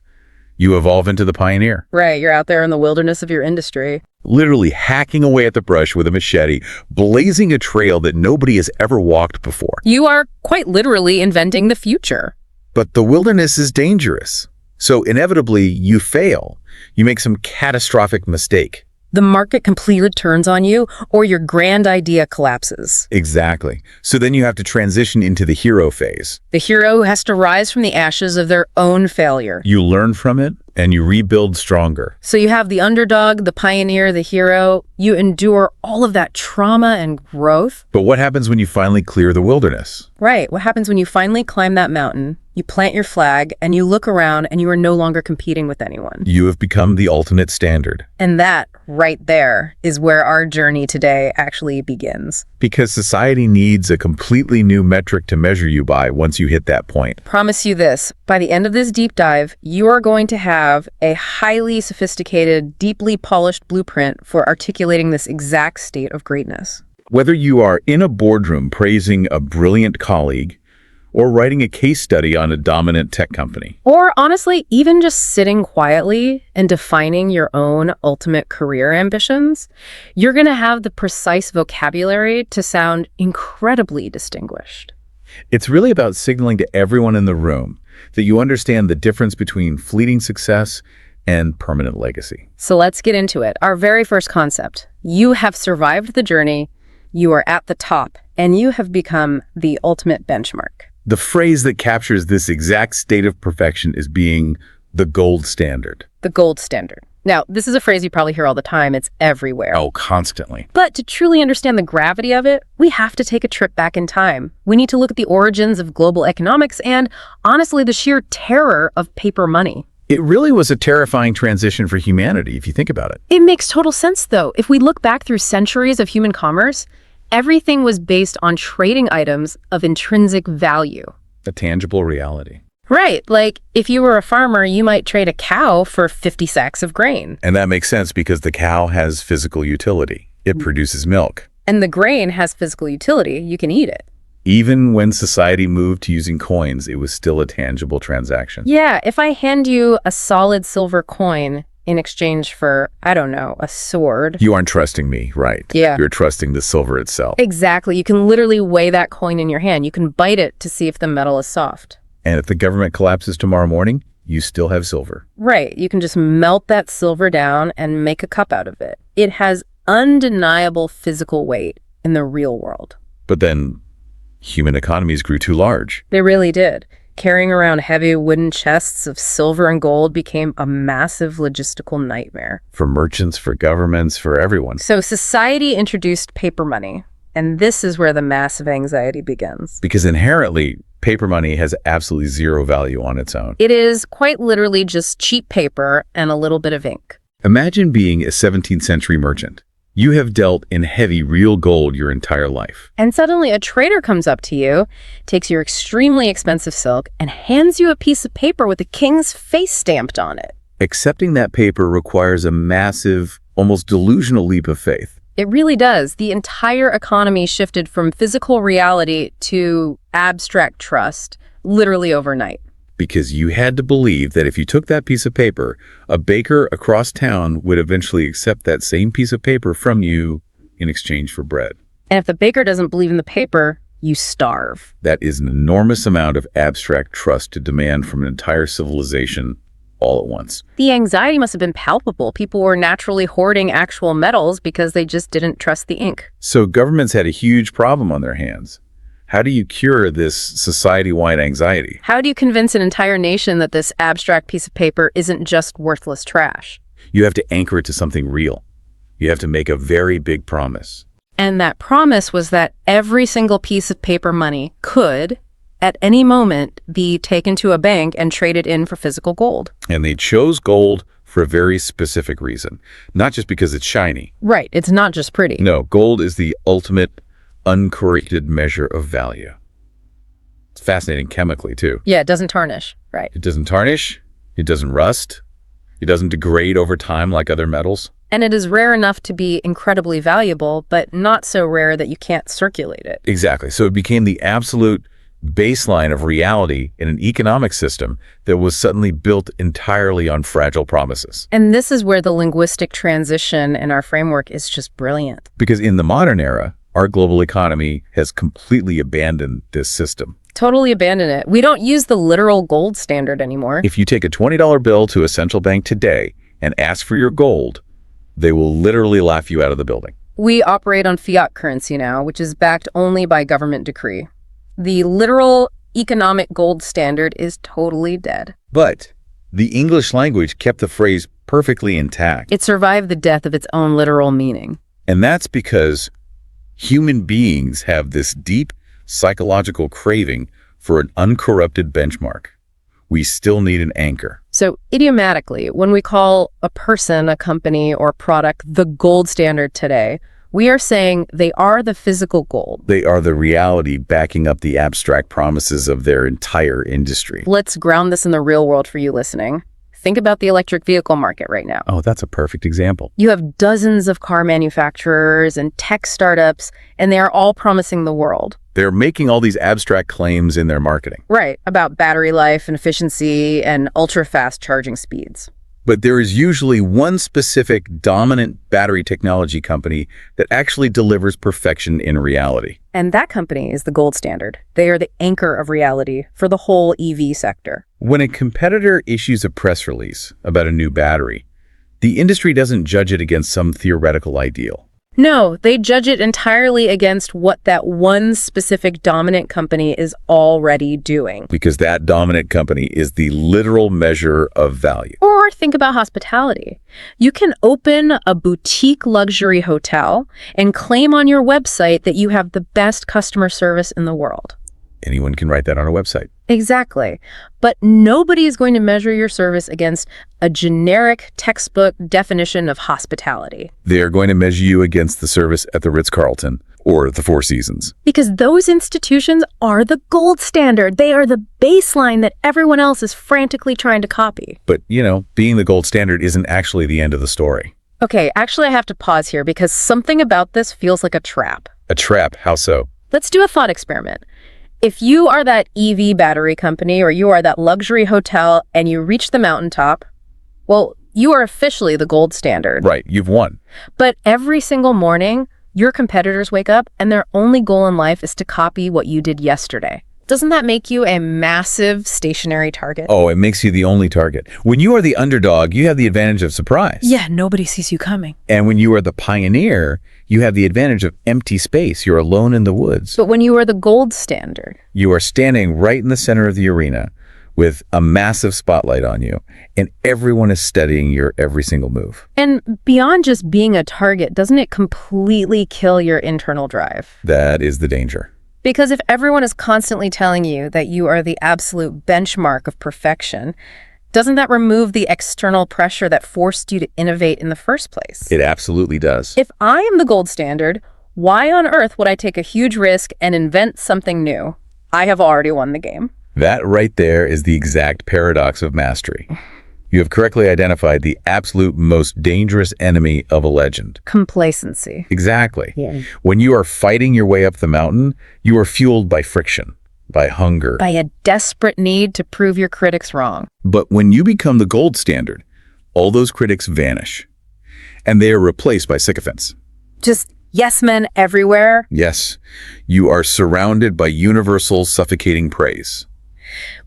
S1: you evolve into the pioneer.
S2: Right, you're out there in the wilderness of your industry.
S1: Literally hacking away at the brush with a machete, blazing a trail that nobody has ever walked before.
S2: You are quite literally inventing the future.
S1: But the wilderness is dangerous. So inevitably, you fail. You make some catastrophic mistake.
S2: The market completely turns on you, or your grand idea collapses.
S1: Exactly. So then you have to transition into the hero phase.
S2: The hero has to rise from the ashes of their own failure.
S1: You learn from it, and you rebuild stronger.
S2: So you have the underdog, the pioneer, the hero. You endure all of that trauma and growth.
S1: But what happens when you finally clear the wilderness?
S2: Right. What happens when you finally climb that mountain, you plant your flag, and you look around, and you are no longer competing with anyone?
S1: You have become the ultimate standard.
S2: And that, right there, is where our journey today actually begins.
S1: Because society needs a completely new metric to measure you by once you hit that point.
S2: Promise you this, by the end of this deep dive, you are going to have a highly sophisticated, deeply polished blueprint for articulating this exact state of greatness.
S1: Whether you are in a boardroom praising a brilliant colleague, or writing a case study on a dominant tech company.
S2: Or honestly, even just sitting quietly and defining your own ultimate career ambitions, you're going to have the precise vocabulary to sound incredibly distinguished.
S1: It's really about signaling to everyone in the room that you understand the difference between fleeting success and permanent legacy.
S2: So let's get into it. Our very first concept. You have survived the journey, you are at the top, and you have become the ultimate benchmark.
S1: The phrase that captures this exact state of perfection is being the gold standard.
S2: The gold standard. Now, this is a phrase you probably hear all the time. It's everywhere.
S1: Oh, constantly.
S2: But to truly understand the gravity of it, we have to take a trip back in time. We need to look at the origins of global economics and, honestly, the sheer terror of paper money.
S1: It really was a terrifying transition for humanity, if you think about it.
S2: It makes total sense, though. If we look back through centuries of human commerce, everything was based on trading items of intrinsic value.
S1: A tangible reality.
S2: Right. Like, if you were a farmer, you might trade a cow for 50 sacks of grain.
S1: And that makes sense because the cow has physical utility. It produces milk.
S2: And the grain has physical utility. You can eat it.
S1: Even when society moved to using coins, it was still a tangible transaction.
S2: Yeah, if I hand you a solid silver coin in exchange for, I don't know, a sword.
S1: You aren't trusting me, right?
S2: Yeah.
S1: You're trusting the silver itself.
S2: Exactly. You can literally weigh that coin in your hand. You can bite it to see if the metal is soft.
S1: And if the government collapses tomorrow morning, you still have silver.
S2: Right. You can just melt that silver down and make a cup out of it. It has undeniable physical weight in the real world.
S1: But then human economies grew too large.
S2: They really did. Carrying around heavy wooden chests of silver and gold became a massive logistical nightmare.
S1: For merchants, for governments, for everyone.
S2: So society introduced paper money, and this is where the massive anxiety begins.
S1: Because inherently, paper money has absolutely zero value on its own.
S2: It is quite literally just cheap paper and a little bit of ink.
S1: Imagine being a 17th century merchant. You have dealt in heavy real gold your entire life.
S2: And suddenly a trader comes up to you, takes your extremely expensive silk, and hands you a piece of paper with a king's face stamped on it.
S1: Accepting that paper requires a massive, almost delusional leap of faith.
S2: It really does. The entire economy shifted from physical reality to abstract trust, literally overnight.
S1: Because you had to believe that if you took that piece of paper, a baker across town would eventually accept that same piece of paper from you in exchange for bread.
S2: And if the baker doesn't believe in the paper, you starve.
S1: That is an enormous amount of abstract trust to demand from an entire civilization all at once.
S2: The anxiety must have been palpable. People were naturally hoarding actual metals because they just didn't trust the ink.
S1: So governments had a huge problem on their hands. How do you cure this society-wide anxiety?
S2: How do you convince an entire nation that this abstract piece of paper isn't just worthless trash?
S1: You have to anchor it to something real. You have to make a very big promise.
S2: And that promise was that every single piece of paper money could, at any moment, be taken to a bank and traded in for physical gold.
S1: And they chose gold for a very specific reason, not just because it's shiny.
S2: Right, it's not just pretty.
S1: No, gold is the ultimate uncorrected measure of value. It's fascinating chemically, too.
S2: Yeah, it doesn't tarnish, right.
S1: It doesn't tarnish, it doesn't rust, it doesn't degrade over time like other metals.
S2: And it is rare enough to be incredibly valuable, but not so rare that you can't circulate it.
S1: Exactly. So it became the absolute baseline of reality in an economic system that was suddenly built entirely on fragile promises.
S2: And this is where the linguistic transition in our framework is just brilliant.
S1: Because in the modern era, our global economy has completely abandoned this system.
S2: Totally abandon it. We don't use the literal gold standard anymore.
S1: If you take a $20 bill to a central bank today and ask for your gold, they will literally laugh you out of the building.
S2: We operate on fiat currency now, which is backed only by government decree. The literal economic gold standard is totally dead.
S1: But the English language kept the phrase perfectly intact.
S2: It survived the death of its own literal meaning.
S1: And that's because human beings have this deep psychological craving for an uncorrupted benchmark. We still need an anchor.
S2: So idiomatically, when we call a person, a company, or product the gold standard today, we are saying they are the physical gold.
S1: They are the reality backing up the abstract promises of their entire industry.
S2: Let's ground this in the real world for you listening. Think about the electric vehicle market right now.
S1: Oh, that's a perfect example.
S2: You have dozens of car manufacturers and tech startups, and they are all promising the world.
S1: They're making all these abstract claims in their marketing.
S2: Right, about battery life and efficiency and ultra-fast charging speeds.
S1: But there is usually one specific dominant battery technology company that actually delivers perfection in reality.
S2: And that company is the gold standard. They are the anchor of reality for the whole EV sector.
S1: When a competitor issues a press release about a new battery, the industry doesn't judge it against some theoretical ideal.
S2: No, they judge it entirely against what that one specific dominant company is already doing.
S1: Because that dominant company is the literal measure of value.
S2: Or think about hospitality. You can open a boutique luxury hotel and claim on your website that you have the best customer service in the world.
S1: Anyone can write that on a website.
S2: Exactly. But nobody is going to measure your service against a generic textbook definition of hospitality.
S1: They are going to measure you against the service at the Ritz-Carlton or the Four Seasons.
S2: Because those institutions are the gold standard. They are the baseline that everyone else is frantically trying to copy.
S1: But, being the gold standard isn't actually the end of the story.
S2: Okay, actually I have to pause here because something about this feels like a trap.
S1: A trap? How so?
S2: Let's do a thought experiment. If you are that EV battery company or you are that luxury hotel and you reach the mountaintop, well, you are officially the gold standard.
S1: Right, you've won.
S2: But every single morning, your competitors wake up and their only goal in life is to copy what you did yesterday. Doesn't that make you a massive stationary target?
S1: Oh, it makes you the only target. When you are the underdog, you have the advantage of surprise.
S2: Yeah, nobody sees you coming.
S1: And when you are the pioneer, you have the advantage of empty space. You're alone in the woods.
S2: But when you are the gold standard,
S1: You are standing right in the center of the arena with a massive spotlight on you, and everyone is studying your every single move.
S2: and beyond just being a target, doesn't it completely kill your internal drive?
S1: That is the danger.
S2: Because if everyone is constantly telling you that you are the absolute benchmark of perfection, doesn't that remove the external pressure that forced you to innovate in the first place?
S1: It absolutely does.
S2: If I am the gold standard, why on earth would I take a huge risk and invent something new? I have already won the game.
S1: That right there is the exact paradox of mastery. You have correctly identified the absolute most dangerous enemy of a legend.
S2: Complacency.
S1: Exactly.
S2: Yeah.
S1: When you are fighting your way up the mountain, you are fueled by friction, by hunger.
S2: By a desperate need to prove your critics wrong.
S1: But when you become the gold standard, all those critics vanish, and they are replaced by sycophants.
S2: Just yes men everywhere.
S1: Yes, you are surrounded by universal suffocating praise.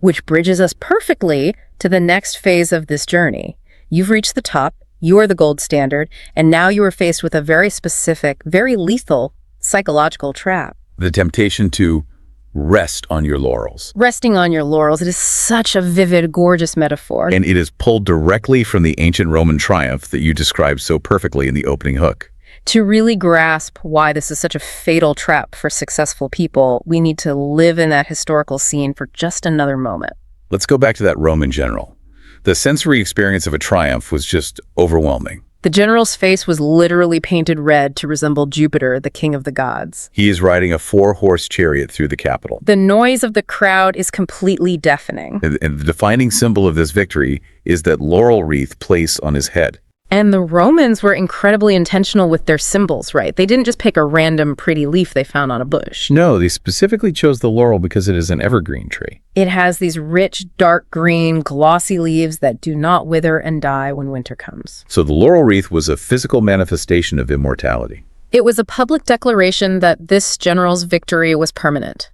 S2: Which bridges us perfectly to the next phase of this journey. You've reached the top, you are the gold standard, and now you are faced with a very specific, very lethal psychological trap.
S1: The temptation to rest on your laurels.
S2: Resting on your laurels, it is such a vivid, gorgeous metaphor.
S1: And it is pulled directly from the ancient Roman triumph that you described so perfectly in the opening hook.
S2: To really grasp why this is such a fatal trap for successful people, we need to live in that historical scene for just another moment.
S1: Let's go back to that Roman general. The sensory experience of a triumph was just overwhelming.
S2: The general's face was literally painted red to resemble Jupiter, the king of the gods.
S1: He is riding a 4-horse chariot through the capital.
S2: The noise of the crowd is completely deafening.
S1: And the defining symbol of this victory is that laurel wreath placed on his head.
S2: And the Romans were incredibly intentional with their symbols, right? They didn't just pick a random pretty leaf they found on a bush.
S1: No, they specifically chose the laurel because it is an evergreen tree.
S2: It has these rich, dark green, glossy leaves that do not wither and die when winter comes.
S1: So the laurel wreath was a physical manifestation of immortality.
S2: It was a public declaration that this general's victory was permanent,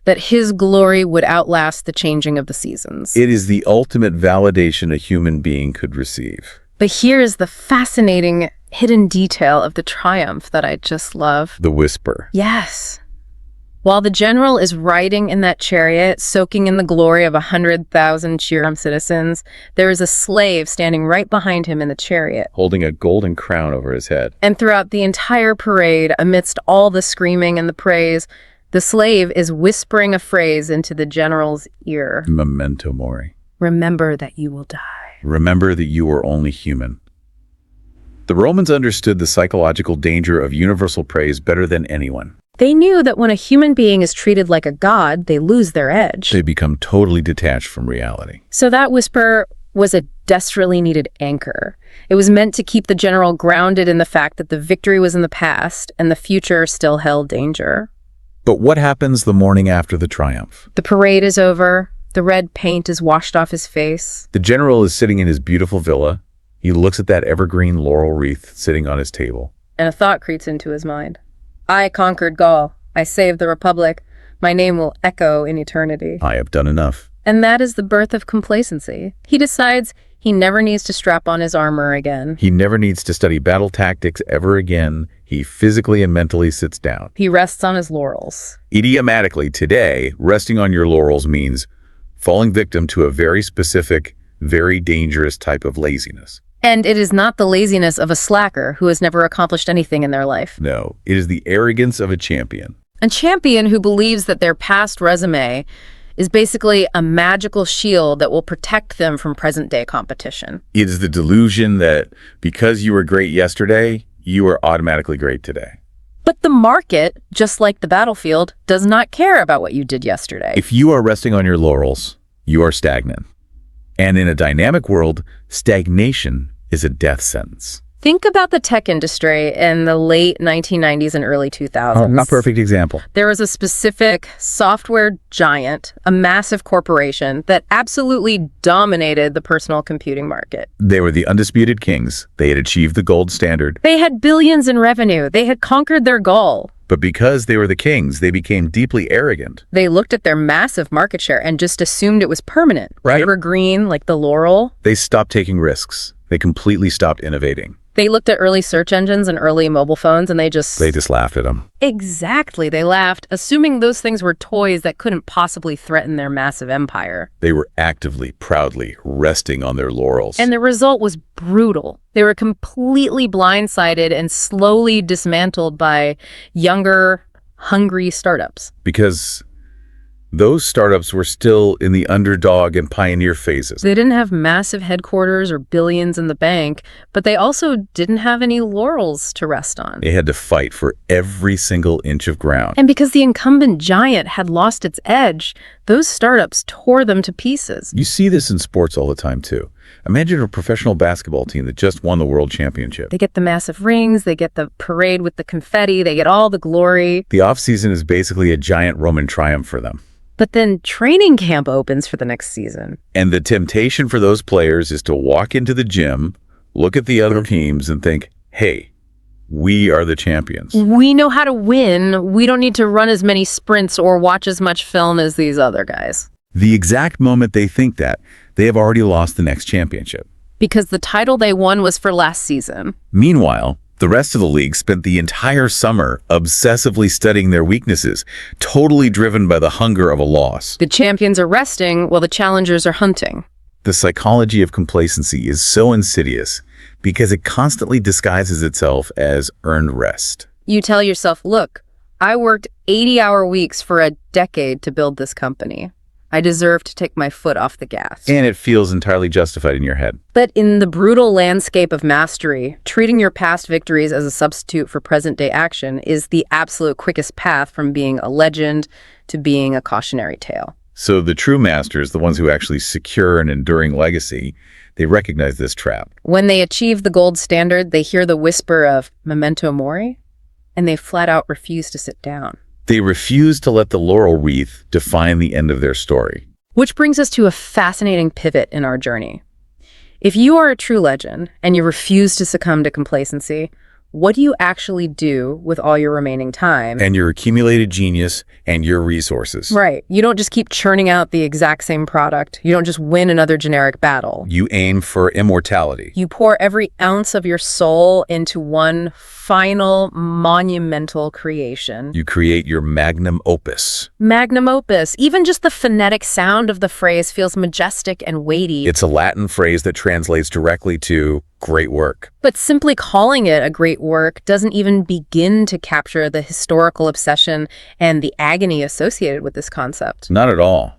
S2: that his glory would outlast the changing of the seasons.
S1: It is the ultimate validation a human being could receive.
S2: But here is the fascinating hidden detail of the triumph that I just love.
S1: The whisper.
S2: Yes. While the general is riding in that chariot, soaking in the glory of 100,000 cheering citizens, there is a slave standing right behind him in the chariot.
S1: Holding a golden crown over his head.
S2: And throughout the entire parade, amidst all the screaming and the praise, the slave is whispering a phrase into the general's ear.
S1: Memento mori.
S2: Remember that you will die.
S1: Remember that you are only human. The Romans understood the psychological danger of universal praise better than anyone.
S2: They knew that when a human being is treated like a god, they lose their edge.
S1: They become totally detached from reality.
S2: So that whisper was a desperately needed anchor. It was meant to keep the general grounded in the fact that the victory was in the past and the future still held danger.
S1: But what happens the morning after the triumph?
S2: The parade is over. The red paint is washed off his face.
S1: The general is sitting in his beautiful villa. He looks at that evergreen laurel wreath sitting on his table.
S2: And a thought creeps into his mind. I conquered Gaul. I saved the Republic. My name will echo in eternity.
S1: I have done enough.
S2: And that is the birth of complacency. He decides he never needs to strap on his armor again.
S1: He never needs to study battle tactics ever again. He physically and mentally sits down.
S2: He rests on his laurels.
S1: Idiomatically, today, resting on your laurels means falling victim to a very specific, very dangerous type of laziness.
S2: And it is not the laziness of a slacker who has never accomplished anything in their life.
S1: No, it is the arrogance of a champion.
S2: A champion who believes that their past resume is basically a magical shield that will protect them from present-day competition.
S1: It is the delusion that because you were great yesterday, you are automatically great today.
S2: But the market, just like the battlefield, does not care about what you did yesterday.
S1: If you are resting on your laurels, you are stagnant. And in a dynamic world, stagnation is a death sentence.
S2: Think about the tech industry in the late 1990s and early 2000s.
S1: A perfect example.
S2: There was a specific software giant, a massive corporation that absolutely dominated the personal computing market.
S1: They were the undisputed kings. They had achieved the gold standard.
S2: They had billions in revenue. They had conquered their goal.
S1: But because they were the kings, they became deeply arrogant.
S2: They looked at their massive market share and just assumed it was permanent.
S1: Right.
S2: Evergreen, like the laurel.
S1: They stopped taking risks. They completely stopped innovating.
S2: They looked at early search engines and early mobile phones and they just
S1: laughed at them.
S2: Exactly. They laughed, assuming those things were toys that couldn't possibly threaten their massive empire.
S1: They were actively, proudly resting on their laurels.
S2: And the result was brutal. They were completely blindsided and slowly dismantled by younger, hungry startups.
S1: Because those startups were still in the underdog and pioneer phases.
S2: They didn't have massive headquarters or billions in the bank, but they also didn't have any laurels to rest on.
S1: They had to fight for every single inch of ground.
S2: And because the incumbent giant had lost its edge, those startups tore them to pieces.
S1: You see this in sports all the time, too. Imagine a professional basketball team that just won the world championship.
S2: They get the massive rings, they get the parade with the confetti, they get all the glory.
S1: The offseason is basically a giant Roman triumph for them.
S2: But then training camp opens for the next season.
S1: And the temptation for those players is to walk into the gym, look at the other teams and think, hey, we are the champions.
S2: We know how to win. We don't need to run as many sprints or watch as much film as these other guys.
S1: The exact moment they think that, they have already lost the next championship.
S2: Because the title they won was for last season.
S1: Meanwhile, the rest of the league spent the entire summer obsessively studying their weaknesses, totally driven by the hunger of a loss.
S2: The champions are resting while the challengers are hunting.
S1: The psychology of complacency is so insidious because it constantly disguises itself as earned rest.
S2: You tell yourself, look, I worked 80-hour weeks for a decade to build this company. I deserve to take my foot off the gas.
S1: And it feels entirely justified in your head.
S2: But in the brutal landscape of mastery, treating your past victories as a substitute for present-day action is the absolute quickest path from being a legend to being a cautionary tale.
S1: So the true masters, the ones who actually secure an enduring legacy, they recognize this trap.
S2: When they achieve the gold standard, they hear the whisper of memento mori, and they flat out refuse to sit down.
S1: They refuse to let the laurel wreath define the end of their story.
S2: Which brings us to a fascinating pivot in our journey. If you are a true legend and you refuse to succumb to complacency, what do you actually do with all your remaining time?
S1: And your accumulated genius and your resources.
S2: Right. You don't just keep churning out the exact same product. You don't just win another generic battle.
S1: You aim for immortality.
S2: You pour every ounce of your soul into one final monumental creation.
S1: You create your magnum opus.
S2: Magnum opus. Even just the phonetic sound of the phrase feels majestic and weighty.
S1: It's a Latin phrase that translates directly to great work.
S2: But simply calling it a great work doesn't even begin to capture the historical obsession and the agony associated with this concept.
S1: Not at all.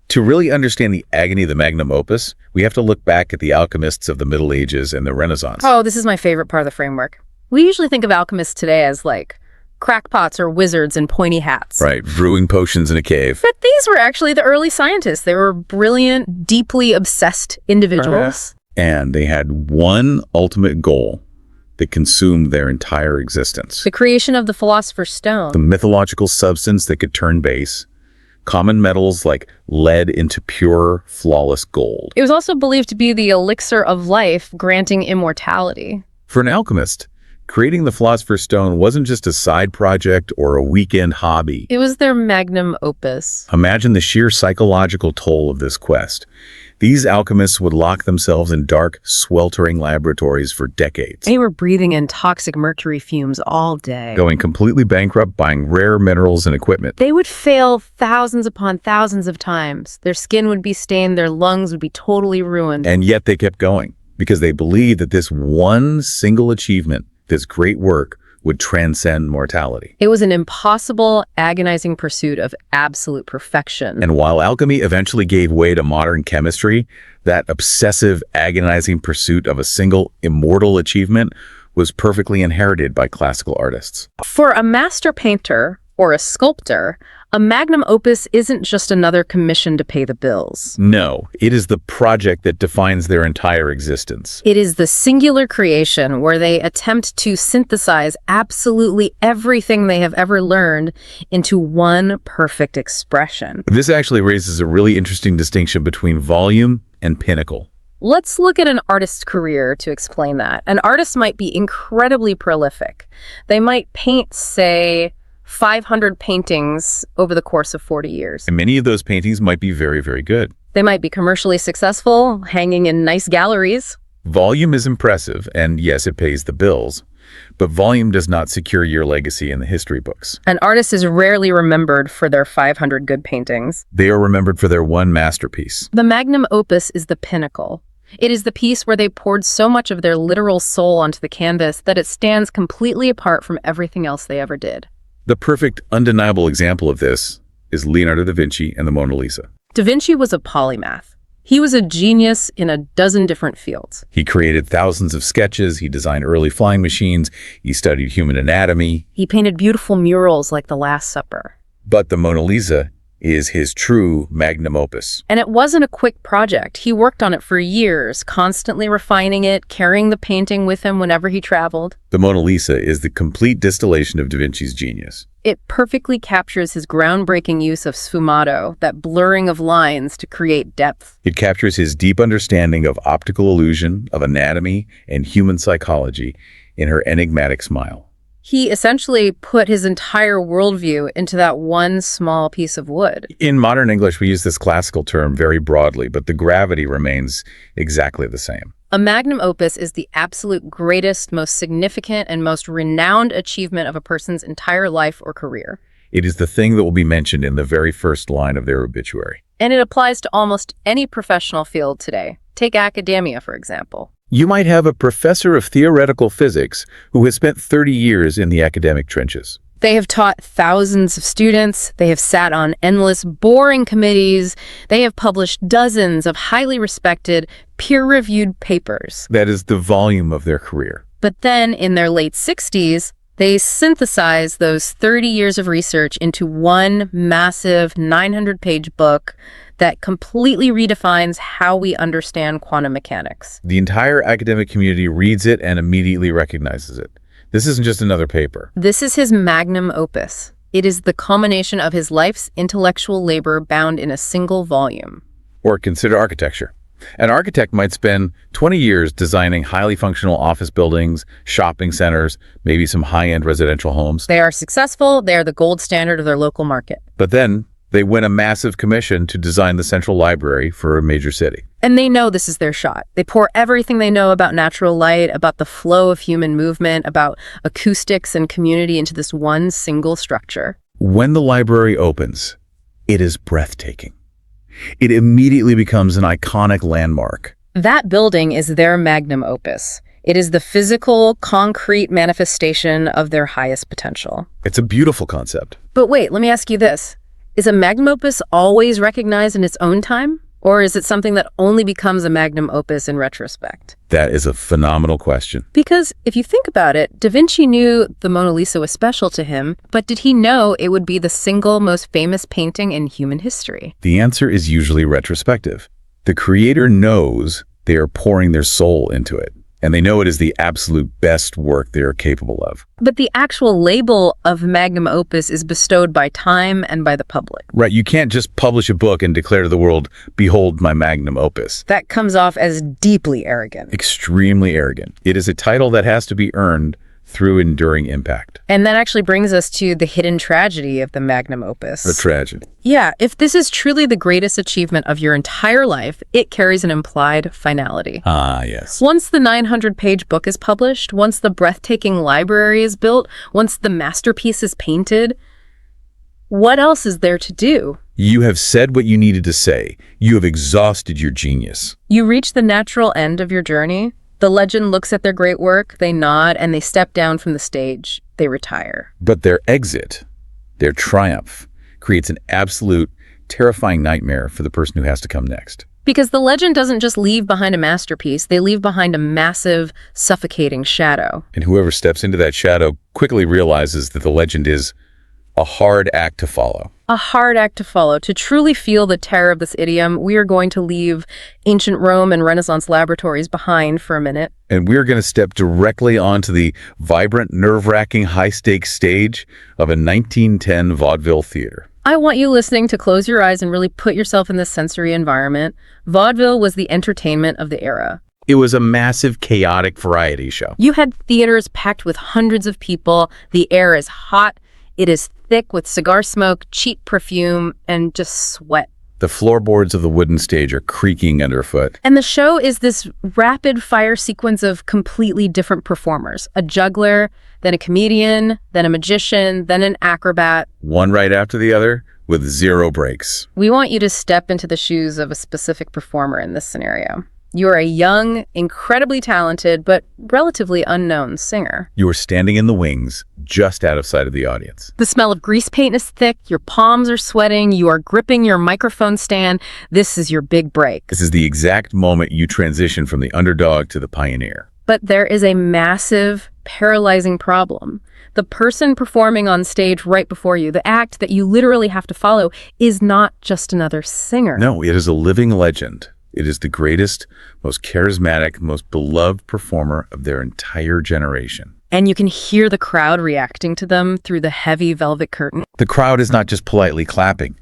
S1: To really understand the agony of the magnum opus, we have to look back at the alchemists of the Middle Ages and the Renaissance.
S2: Oh, this is my favorite part of the framework. We usually think of alchemists today as like crackpots or wizards in pointy hats.
S1: Right, brewing potions in a cave.
S2: But these were actually the early scientists. They were brilliant, deeply obsessed individuals.
S1: And they had one ultimate goal that consumed their entire existence.
S2: The creation of the Philosopher's Stone.
S1: The mythological substance that could turn base. Common metals like lead into pure, flawless gold.
S2: It was also believed to be the elixir of life, granting immortality.
S1: For an alchemist, creating the Philosopher's Stone wasn't just a side project or a weekend hobby.
S2: It was their magnum opus.
S1: Imagine the sheer psychological toll of this quest. These alchemists would lock themselves in dark, sweltering laboratories for decades.
S2: They were breathing in toxic mercury fumes all day.
S1: Going completely bankrupt, buying rare minerals and equipment.
S2: They would fail thousands upon thousands of times. Their skin would be stained, their lungs would be totally ruined.
S1: And yet they kept going because they believed that this one single achievement, this great work, would transcend mortality.
S2: It was an impossible, agonizing pursuit of absolute perfection.
S1: And while alchemy eventually gave way to modern chemistry, that obsessive, agonizing pursuit of a single immortal achievement was perfectly inherited by classical artists.
S2: For a master painter or a sculptor, A magnum opus isn't just another commission to pay the bills.
S1: No, it is the project that defines their entire existence.
S2: It is the singular creation where they attempt to synthesize absolutely everything they have ever learned into one perfect expression.
S1: This actually raises a really interesting distinction between volume and pinnacle.
S2: Let's look at an artist's career to explain that. An artist might be incredibly prolific. They might paint, say, 500 paintings over the course of 40 years.
S1: And many of those paintings might be very, very good.
S2: They might be commercially successful, hanging in nice galleries.
S1: Volume is impressive, and yes, it pays the bills. But volume does not secure your legacy in the history books.
S2: An artist is rarely remembered for their 500 good paintings.
S1: They are remembered for their one masterpiece.
S2: The magnum opus is the pinnacle. It is the piece where they poured so much of their literal soul onto the canvas that it stands completely apart from everything else they ever did.
S1: The perfect, undeniable example of this is Leonardo da Vinci and the Mona Lisa.
S2: Da Vinci was a polymath. He was a genius in a dozen different fields.
S1: He created thousands of sketches, he designed early flying machines, he studied human anatomy.
S2: He painted beautiful murals like The Last Supper.
S1: But the Mona Lisa is his true magnum opus.
S2: And it wasn't a quick project. He worked on it for years, constantly refining it, carrying the painting with him whenever he traveled.
S1: The Mona Lisa is the complete distillation of Da Vinci's genius.
S2: It perfectly captures his groundbreaking use of sfumato, that blurring of lines to create depth.
S1: It captures his deep understanding of optical illusion, of anatomy, and human psychology in her enigmatic smile.
S2: He essentially put his entire worldview into that one small piece of wood.
S1: In modern English, we use this classical term very broadly, but the gravity remains exactly the same.
S2: A magnum opus is the absolute greatest, most significant, and most renowned achievement of a person's entire life or career.
S1: It is the thing that will be mentioned in the very first line of their obituary.
S2: And it applies to almost any professional field today. Take academia, for example.
S1: You might have a professor of theoretical physics who has spent 30 years in the academic trenches.
S2: They have taught thousands of students. They have sat on endless, boring committees. They have published dozens of highly respected, peer-reviewed papers.
S1: That is the volume of their career.
S2: But then, in their late 60s, they synthesize those 30 years of research into one massive 900-page book that completely redefines how we understand quantum mechanics.
S1: The entire academic community reads it and immediately recognizes it. This isn't just another paper.
S2: This is his magnum opus. It is the culmination of his life's intellectual labor bound in a single volume.
S1: Or consider architecture. An architect might spend 20 years designing highly functional office buildings, shopping centers, maybe some high-end residential homes.
S2: They are successful. They are the gold standard of their local market.
S1: But then they win a massive commission to design the central library for a major city.
S2: And they know this is their shot. They pour everything they know about natural light, about the flow of human movement, about acoustics and community into this one single structure.
S1: When the library opens, it is breathtaking. It immediately becomes an iconic landmark.
S2: That building is their magnum opus. It is the physical, concrete manifestation of their highest potential.
S1: It's a beautiful concept.
S2: But wait, let me ask you this. Is a magnum opus always recognized in its own time? Or is it something that only becomes a magnum opus in retrospect?
S1: That is a phenomenal question.
S2: Because if you think about it, Da Vinci knew the Mona Lisa was special to him, but did he know it would be the single most famous painting in human history?
S1: The answer is usually retrospective. The creator knows they are pouring their soul into it, and they know it is the absolute best work they are capable of.
S2: But the actual label of magnum opus is bestowed by time and by the public.
S1: Right, you can't just publish a book and declare to the world, behold my magnum opus.
S2: That comes off as deeply arrogant.
S1: Extremely arrogant. It is a title that has to be earned through enduring impact.
S2: And that actually brings us to the hidden tragedy of the magnum opus.
S1: The tragedy.
S2: Yeah, if this is truly the greatest achievement of your entire life, it carries an implied finality.
S1: Ah, yes.
S2: Once the 900-page book is published, once the breathtaking library is built, once the masterpiece is painted, what else is there to do?
S1: You have said what you needed to say. You have exhausted your genius.
S2: You reach the natural end of your journey. The legend looks at their great work, they nod, and they step down from the stage. They retire.
S1: But their exit, their triumph, creates an absolute, terrifying nightmare for the person who has to come next.
S2: Because the legend doesn't just leave behind a masterpiece, they leave behind a massive, suffocating shadow.
S1: And whoever steps into that shadow quickly realizes that the legend is A hard act to follow.
S2: A hard act to follow. To truly feel the terror of this idiom, we are going to leave ancient Rome and Renaissance laboratories behind for a minute.
S1: And we're going to step directly onto the vibrant, nerve-wracking, high-stakes stage of a 1910 vaudeville theater.
S2: I want you listening to close your eyes and really put yourself in this sensory environment. Vaudeville was the entertainment of the era.
S1: It was a massive, chaotic variety show.
S2: You had theaters packed with hundreds of people. The air is hot. It is thick with cigar smoke, cheap perfume, and just sweat.
S1: The floorboards of the wooden stage are creaking underfoot.
S2: And the show is this rapid-fire sequence of completely different performers. A juggler, then a comedian, then a magician, then an acrobat.
S1: One right after the other, with zero breaks.
S2: We want you to step into the shoes of a specific performer in this scenario. You are a young, incredibly talented, but relatively unknown singer.
S1: You are standing in the wings, just out of sight of the audience.
S2: The smell of grease paint is thick, your palms are sweating, you are gripping your microphone stand. This is your big break.
S1: This is the exact moment you transition from the underdog to the pioneer.
S2: But there is a massive, paralyzing problem. The person performing on stage right before you, the act that you literally have to follow, is not just another singer.
S1: No, it is a living legend. It is the greatest, most charismatic, most beloved performer of their entire generation.
S2: And you can hear the crowd reacting to them through the heavy velvet curtain.
S1: The crowd is not just politely clapping.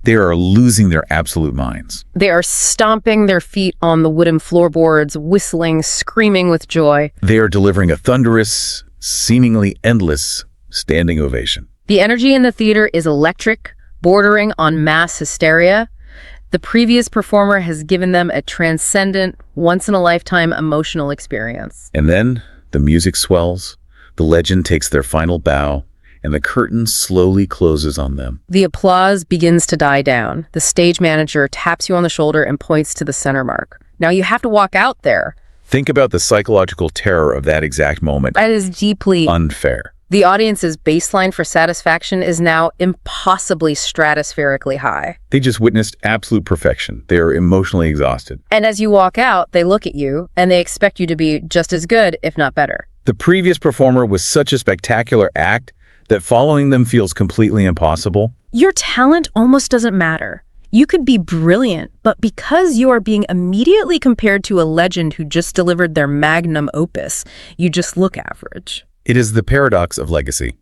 S1: They are losing their absolute minds.
S2: They are stomping their feet on the wooden floorboards, whistling, screaming with joy.
S1: They are delivering a thunderous, seemingly endless standing ovation.
S2: The energy in the theater is electric, bordering on mass hysteria. The previous performer has given them a transcendent, once-in-a-lifetime emotional experience.
S1: And then the music swells, the legend takes their final bow, and the curtain slowly closes on them.
S2: The applause begins to die down. The stage manager taps you on the shoulder and points to the center mark. Now you have to walk out there.
S1: Think about the psychological terror of that exact moment.
S2: That is deeply
S1: Unfair.
S2: The audience's baseline for satisfaction is now impossibly stratospherically high.
S1: They just witnessed absolute perfection. They are emotionally exhausted.
S2: And as you walk out, they look at you and they expect you to be just as good, if not better.
S1: The previous performer was such a spectacular act that following them feels completely impossible.
S2: Your talent almost doesn't matter. You could be brilliant, but because you are being immediately compared to a legend who just delivered their magnum opus, you just look average.
S1: It is the paradox of legacy.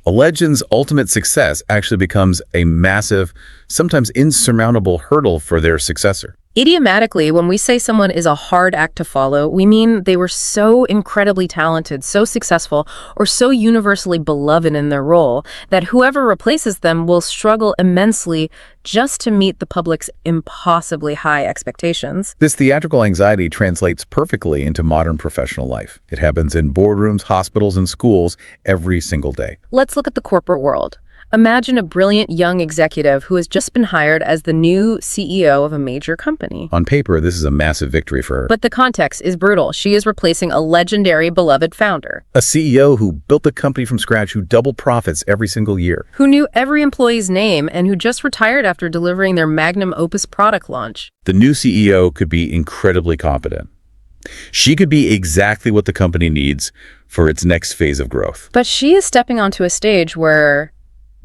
S1: A legend's ultimate success actually becomes a massive, sometimes insurmountable hurdle for their successor.
S2: Idiomatically, when we say someone is a hard act to follow, we mean they were so incredibly talented, so successful, or so universally beloved in their role that whoever replaces them will struggle immensely just to meet the public's impossibly high expectations.
S1: This theatrical anxiety translates perfectly into modern professional life. It happens in boardrooms, hospitals, and schools every single day.
S2: Let's look at the corporate world. Imagine a brilliant young executive who has just been hired as the new CEO of a major company.
S1: On paper, this is a massive victory for her.
S2: But the context is brutal. She is replacing a legendary, beloved founder.
S1: A CEO who built the company from scratch, who doubled profits every single year.
S2: Who knew every employee's name and who just retired after delivering their magnum opus product launch.
S1: The new CEO could be incredibly competent. She could be exactly what the company needs for its next phase of growth.
S2: But she is stepping onto a stage where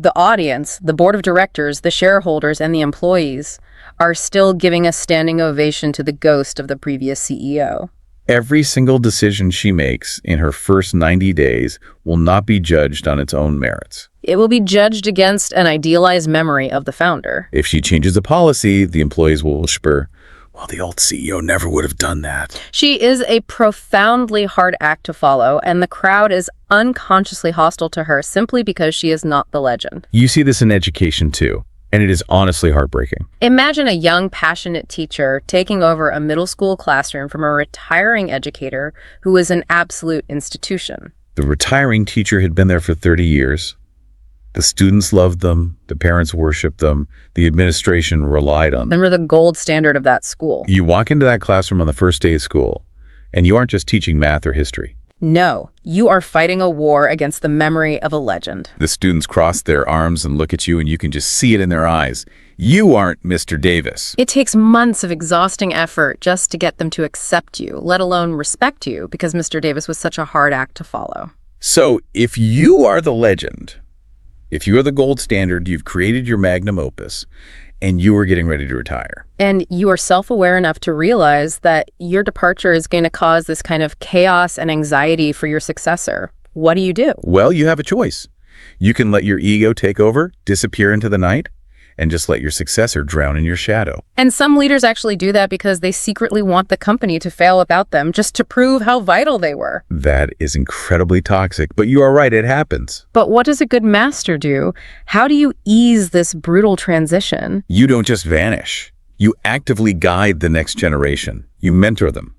S2: the audience, the board of directors, the shareholders, and the employees are still giving a standing ovation to the ghost of the previous CEO.
S1: Every single decision she makes in her first 90 days will not be judged on its own merits.
S2: It will be judged against an idealized memory of the founder.
S1: If she changes a policy, the employees will whisper, "Well, the old CEO never would have done that."
S2: She is a profoundly hard act to follow, and the crowd is unconsciously hostile to her simply because she is not the legend.
S1: You see this in education too, and it is honestly heartbreaking.
S2: Imagine a young, passionate teacher taking over a middle school classroom from a retiring educator who is an absolute institution.
S1: The retiring teacher had been there for 30 years. The students loved them, the parents worshiped them, the administration relied on them.
S2: And we're the gold standard of that school.
S1: You walk into that classroom on the first day of school, and you aren't just teaching math or history.
S2: No, you are fighting a war against the memory of a legend.
S1: The students cross their arms and look at you, and you can just see it in their eyes. You aren't Mr. Davis.
S2: It takes months of exhausting effort just to get them to accept you, let alone respect you, because Mr. Davis was such a hard act to follow.
S1: So if you are the legend, If you are the gold standard, you've created your magnum opus, and you are getting ready to retire.
S2: And you are self-aware enough to realize that your departure is going to cause this kind of chaos and anxiety for your successor. What do you do?
S1: Well, you have a choice. You can let your ego take over, disappear into the night, and just let your successor drown in your shadow.
S2: And some leaders actually do that because they secretly want the company to fail without them, just to prove how vital they were.
S1: That is incredibly toxic, but you are right, it happens.
S2: But what does a good master do? How do you ease this brutal transition?
S1: You don't just vanish. You actively guide the next generation. You mentor them.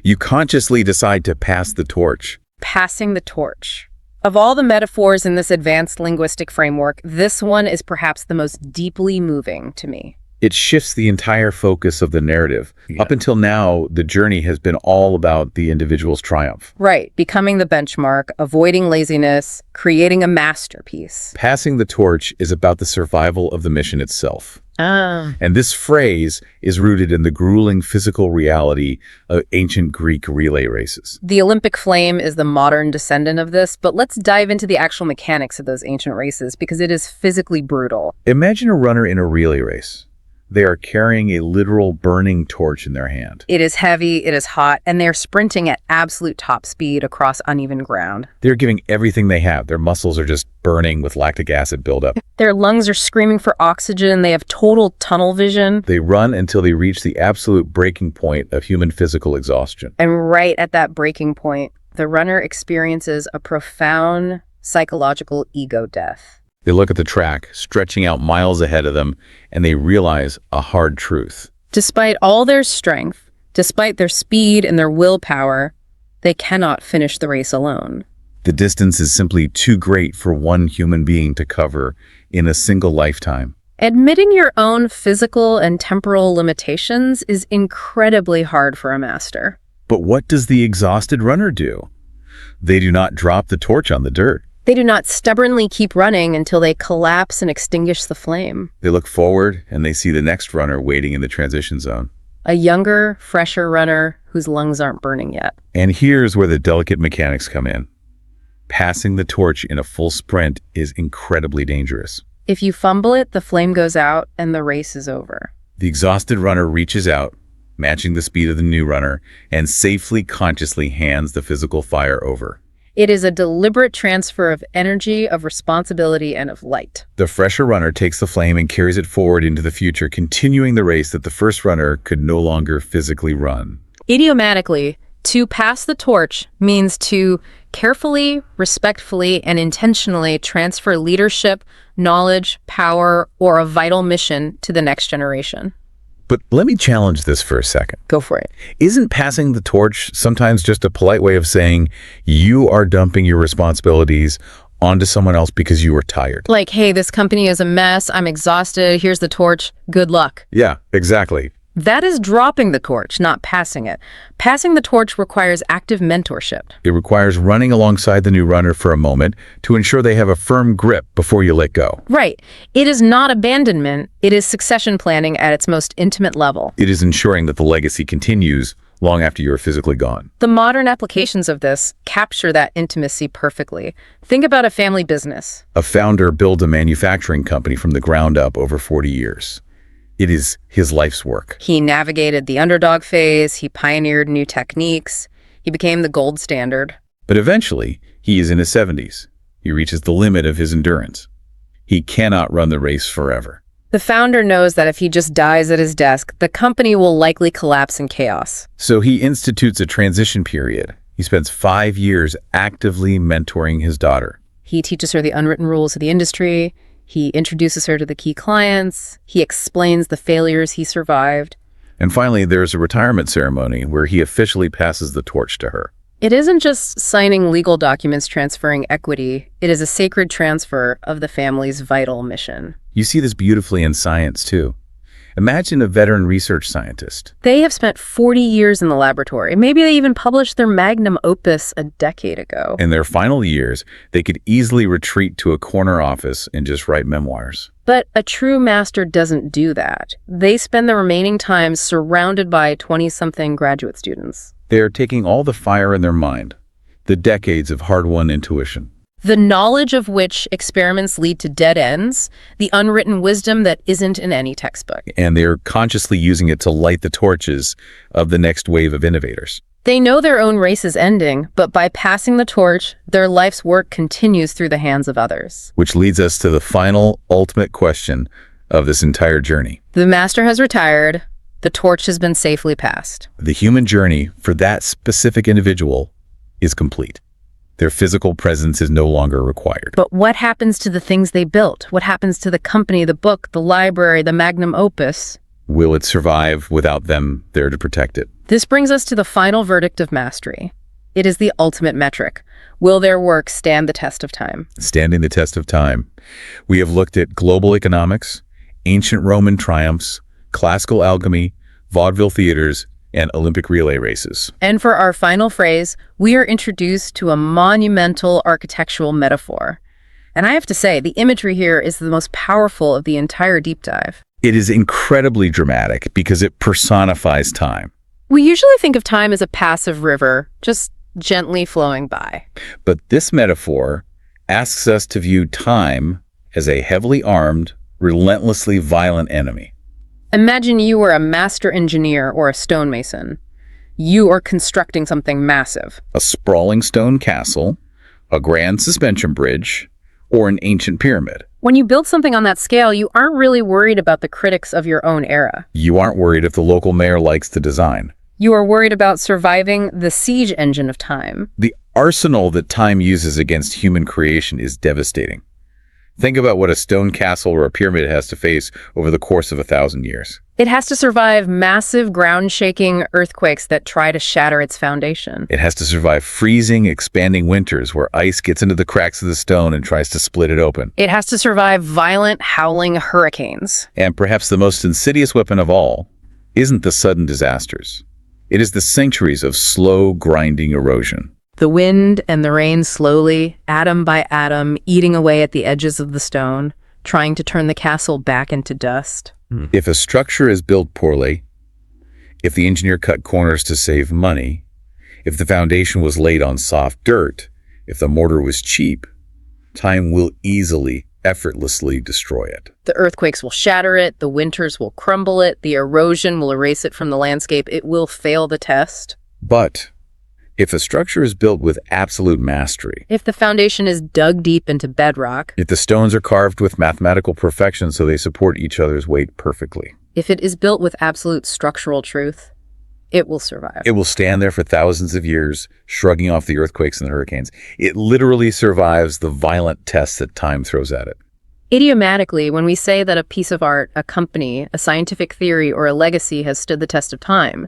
S1: You consciously decide to pass the torch.
S2: Passing the torch. Of all the metaphors in this advanced linguistic framework, this one is perhaps the most deeply moving to me.
S1: It shifts the entire focus of the narrative. Yeah. Up until now, the journey has been all about the individual's triumph.
S2: Right, becoming the benchmark, avoiding laziness, creating a masterpiece.
S1: Passing the torch is about the survival of the mission itself.
S2: Ah.
S1: And this phrase is rooted in the grueling physical reality of ancient Greek relay races.
S2: The Olympic flame is the modern descendant of this, but let's dive into the actual mechanics of those ancient races because it is physically brutal.
S1: Imagine a runner in a relay race. They are carrying a literal burning torch in their hand.
S2: It is heavy, it is hot, and they're sprinting at absolute top speed across uneven ground.
S1: They're giving everything they have. Their muscles are just burning with lactic acid buildup.
S2: Their lungs are screaming for oxygen. They have total tunnel vision.
S1: They run until they reach the absolute breaking point of human physical exhaustion.
S2: And right at that breaking point, the runner experiences a profound psychological ego death.
S1: They look at the track, stretching out miles ahead of them, and they realize a hard truth.
S2: Despite all their strength, despite their speed and their willpower, they cannot finish the race alone.
S1: The distance is simply too great for one human being to cover in a single lifetime.
S2: Admitting your own physical and temporal limitations is incredibly hard for a master.
S1: But what does the exhausted runner do? They do not drop the torch on the dirt.
S2: They do not stubbornly keep running until they collapse and extinguish the flame.
S1: They look forward and they see the next runner waiting in the transition zone.
S2: A younger, fresher runner whose lungs aren't burning yet.
S1: And here's where the delicate mechanics come in. Passing the torch in a full sprint is incredibly dangerous.
S2: If you fumble it, the flame goes out and the race is over.
S1: The exhausted runner reaches out, matching the speed of the new runner, and safely, consciously hands the physical fire over.
S2: It is a deliberate transfer of energy, of responsibility, and of light.
S1: The fresher runner takes the flame and carries it forward into the future, continuing the race that the first runner could no longer physically run.
S2: Idiomatically, to pass the torch means to carefully, respectfully, and intentionally transfer leadership, knowledge, power, or a vital mission to the next generation.
S1: But let me challenge this for a second.
S2: Go for it.
S1: Isn't passing the torch sometimes just a polite way of saying you are dumping your responsibilities onto someone else because you are tired?
S2: Like, hey, this company is a mess. I'm exhausted. Here's the torch. Good luck.
S1: Yeah, exactly.
S2: That is dropping the torch, not passing it. Passing the torch requires active mentorship.
S1: It requires running alongside the new runner for a moment to ensure they have a firm grip before you let go.
S2: Right. It is not abandonment. It is succession planning at its most intimate level.
S1: It is ensuring that the legacy continues long after you are physically gone.
S2: The modern applications of this capture that intimacy perfectly. Think about a family business.
S1: A founder builds a manufacturing company from the ground up over 40 years. It is his life's work.
S2: He navigated the underdog phase. He pioneered new techniques. He became the gold standard.
S1: But eventually, he is in his 70s. He reaches the limit of his endurance. He cannot run the race forever.
S2: The founder knows that if he just dies at his desk, the company will likely collapse in chaos.
S1: So he institutes a transition period. He spends 5 years actively mentoring his daughter.
S2: He teaches her the unwritten rules of the industry. He introduces her to the key clients. He explains the failures he survived.
S1: And finally, there's a retirement ceremony where he officially passes the torch to her.
S2: It isn't just signing legal documents transferring equity. It is a sacred transfer of the family's vital mission.
S1: You see this beautifully in science, too. Imagine a veteran research scientist.
S2: They have spent 40 years in the laboratory. Maybe they even published their magnum opus a decade ago.
S1: In their final years, they could easily retreat to a corner office and just write memoirs.
S2: But a true master doesn't do that. They spend the remaining time surrounded by 20-something graduate students.
S1: They are taking all the fire in their mind, the decades of hard-won intuition.
S2: The knowledge of which experiments lead to dead ends, the unwritten wisdom that isn't in any textbook.
S1: And they're consciously using it to light the torches of the next wave of innovators.
S2: They know their own race is ending, but by passing the torch, their life's work continues through the hands of others.
S1: Which leads us to the final, ultimate question of this entire journey.
S2: The master has retired. The torch has been safely passed.
S1: The human journey for that specific individual is complete. Their physical presence is no longer required.
S2: But what happens to the things they built? What happens to the company, the book, the library, the magnum opus?
S1: Will it survive without them there to protect it?
S2: This brings us to the final verdict of mastery. It is the ultimate metric. Will their work stand the test of time?
S1: Standing the test of time. We have looked at global economics, ancient Roman triumphs, classical alchemy, vaudeville theaters, and Olympic relay races.
S2: And for our final phrase, we are introduced to a monumental architectural metaphor. And I have to say, the imagery here is the most powerful of the entire deep dive.
S1: It is incredibly dramatic because it personifies time.
S2: We usually think of time as a passive river, just gently flowing by.
S1: But this metaphor asks us to view time as a heavily armed, relentlessly violent enemy.
S2: Imagine you were a master engineer or a stonemason. You are constructing something massive.
S1: A sprawling stone castle, a grand suspension bridge, or an ancient pyramid.
S2: When you build something on that scale, you aren't really worried about the critics of your own era.
S1: You aren't worried if the local mayor likes the design.
S2: You are worried about surviving the siege engine of time.
S1: The arsenal that time uses against human creation is devastating. Think about what a stone castle or a pyramid has to face over the course of 1,000 years.
S2: It has to survive massive ground-shaking earthquakes that try to shatter its foundation.
S1: It has to survive freezing, expanding winters where ice gets into the cracks of the stone and tries to split it open.
S2: It has to survive violent, howling hurricanes.
S1: And perhaps the most insidious weapon of all isn't the sudden disasters. It is the centuries of slow, grinding erosion.
S2: The wind and the rain slowly, atom by atom, eating away at the edges of the stone, trying to turn the castle back into dust.
S1: If a structure is built poorly, if the engineer cut corners to save money, if the foundation was laid on soft dirt, if the mortar was cheap, time will easily, effortlessly destroy it.
S2: The earthquakes will shatter it, the winters will crumble it, the erosion will erase it from the landscape. It will fail the test.
S1: But if a structure is built with absolute mastery,
S2: If the foundation is dug deep into bedrock,
S1: if the stones are carved with mathematical perfection so they support each other's weight perfectly,
S2: if it is built with absolute structural truth, it will survive.
S1: it will stand there for thousands of years, shrugging off the earthquakes and the hurricanes. It literally survives the violent tests that time throws at it.
S2: Idiomatically, when we say that a piece of art, a company, a scientific theory, or a legacy has stood the test of time,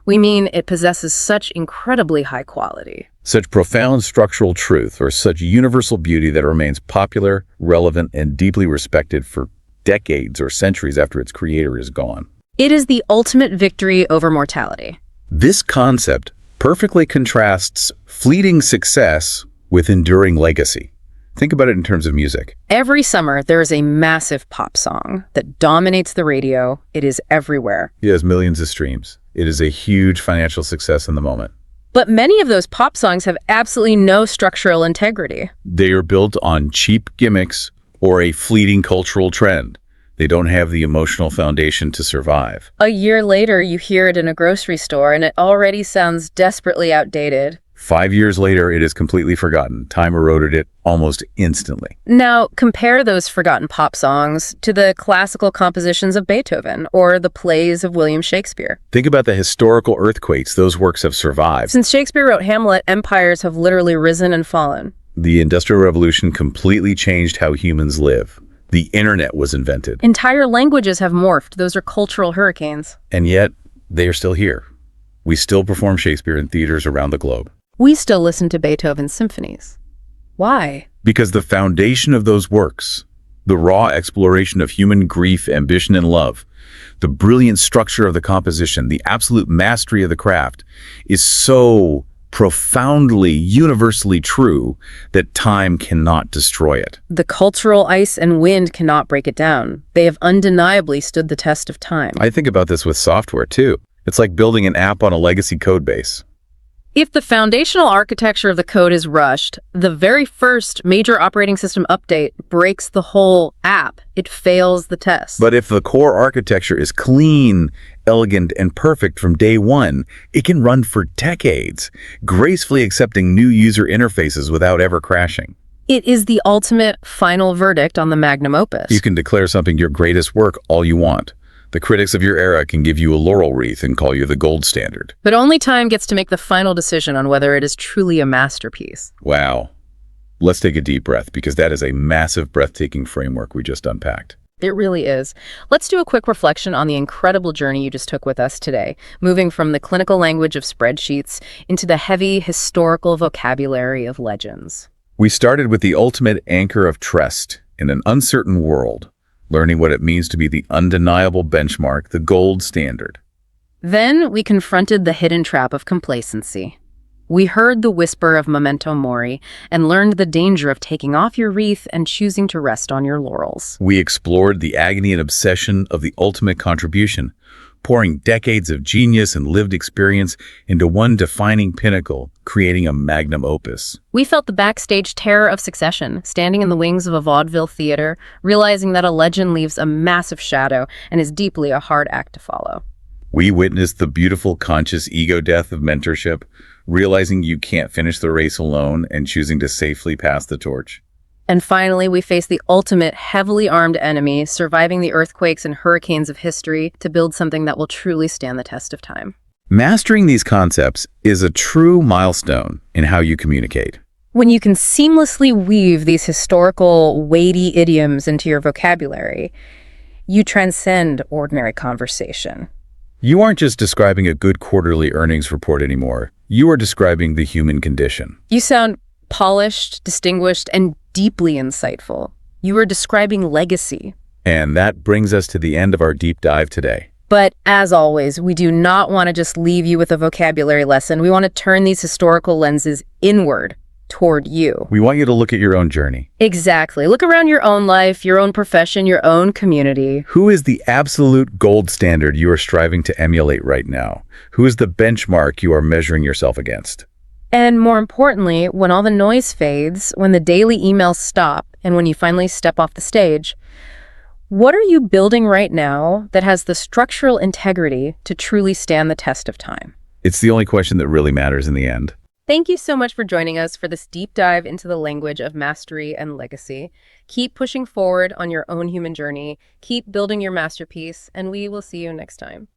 S2: we mean it possesses such incredibly high quality.
S1: Such profound structural truth or such universal beauty that it remains popular, relevant, and deeply respected for decades or centuries after its creator is gone.
S2: It is the ultimate victory over mortality.
S1: This concept perfectly contrasts fleeting success with enduring legacy. Think about it in terms of music.
S2: Every summer, there is a massive pop song that dominates the radio. It is everywhere.
S1: It has millions of streams. It is a huge financial success in the moment.
S2: But many of those pop songs have absolutely no structural integrity.
S1: They are built on cheap gimmicks or a fleeting cultural trend. They don't have the emotional foundation to survive.
S2: A year later, you hear it in a grocery store, and it already sounds desperately outdated.
S1: 5 years later, it is completely forgotten. Time eroded it almost instantly.
S2: Now, compare those forgotten pop songs to the classical compositions of Beethoven or the plays of William Shakespeare.
S1: Think about the historical earthquakes those works have survived.
S2: Since Shakespeare wrote Hamlet, empires have literally risen and fallen.
S1: The Industrial Revolution completely changed how humans live. The internet was invented.
S2: Entire languages have morphed. Those are cultural hurricanes.
S1: And yet, they are still here. We still perform Shakespeare in theaters around the globe.
S2: We still listen to Beethoven's symphonies. Why?
S1: Because the foundation of those works, the raw exploration of human grief, ambition, and love, the brilliant structure of the composition, the absolute mastery of the craft, is so profoundly, universally true that time cannot destroy it.
S2: The cultural ice and wind cannot break it down. They have undeniably stood the test of time.
S1: I think about this with software, too. It's like building an app on a legacy code base.
S2: If the foundational architecture of the code is rushed, the very first major operating system update breaks the whole app. It fails the test.
S1: But if the core architecture is clean, elegant, and perfect from day one, it can run for decades, gracefully accepting new user interfaces without ever crashing.
S2: It is the ultimate final verdict on the magnum opus.
S1: You can declare something your greatest work all you want. The critics of your era can give you a laurel wreath and call you the gold standard.
S2: But only time gets to make the final decision on whether it is truly a masterpiece.
S1: Wow. Let's take a deep breath, because that is a massive, breathtaking framework we just unpacked.
S2: It really is. Let's do a quick reflection on the incredible journey you just took with us today, moving from the clinical language of spreadsheets into the heavy, historical vocabulary of legends.
S1: We started with the ultimate anchor of trust in an uncertain world, learning what it means to be the undeniable benchmark, the gold standard.
S2: Then we confronted the hidden trap of complacency. We heard the whisper of memento mori and learned the danger of taking off your wreath and choosing to rest on your laurels.
S1: We explored the agony and obsession of the ultimate contribution, pouring decades of genius and lived experience into one defining pinnacle, creating a magnum opus.
S2: We felt the backstage terror of succession, standing in the wings of a vaudeville theater, realizing that a legend leaves a massive shadow and is deeply a hard act to follow.
S1: We witnessed the beautiful conscious ego death of mentorship, realizing you can't finish the race alone and choosing to safely pass the torch.
S2: And finally, we face the ultimate heavily armed enemy, surviving the earthquakes and hurricanes of history to build something that will truly stand the test of time.
S1: Mastering these concepts is a true milestone in how you communicate.
S2: When you can seamlessly weave these historical, weighty idioms into your vocabulary, you transcend ordinary conversation.
S1: You aren't just describing a good quarterly earnings report anymore. You are describing the human condition.
S2: You sound polished, distinguished, and deeply insightful. You are describing legacy.
S1: And that brings us to the end of our deep dive today.
S2: But as always, we do not want to just leave you with a vocabulary lesson. We want to turn these historical lenses inward toward you.
S1: We want you to look at your own journey.
S2: Exactly. Look around your own life, your own profession, your own community.
S1: Who is the absolute gold standard you are striving to emulate right now? Who is the benchmark you are measuring yourself against?
S2: And more importantly, when all the noise fades, when the daily emails stop, and when you finally step off the stage, what are you building right now that has the structural integrity to truly stand the test of time?
S1: It's the only question that really matters in the end.
S2: Thank you so much for joining us for this deep dive into the language of mastery and legacy. Keep pushing forward on your own human journey, keep building your masterpiece, and we will see you next time.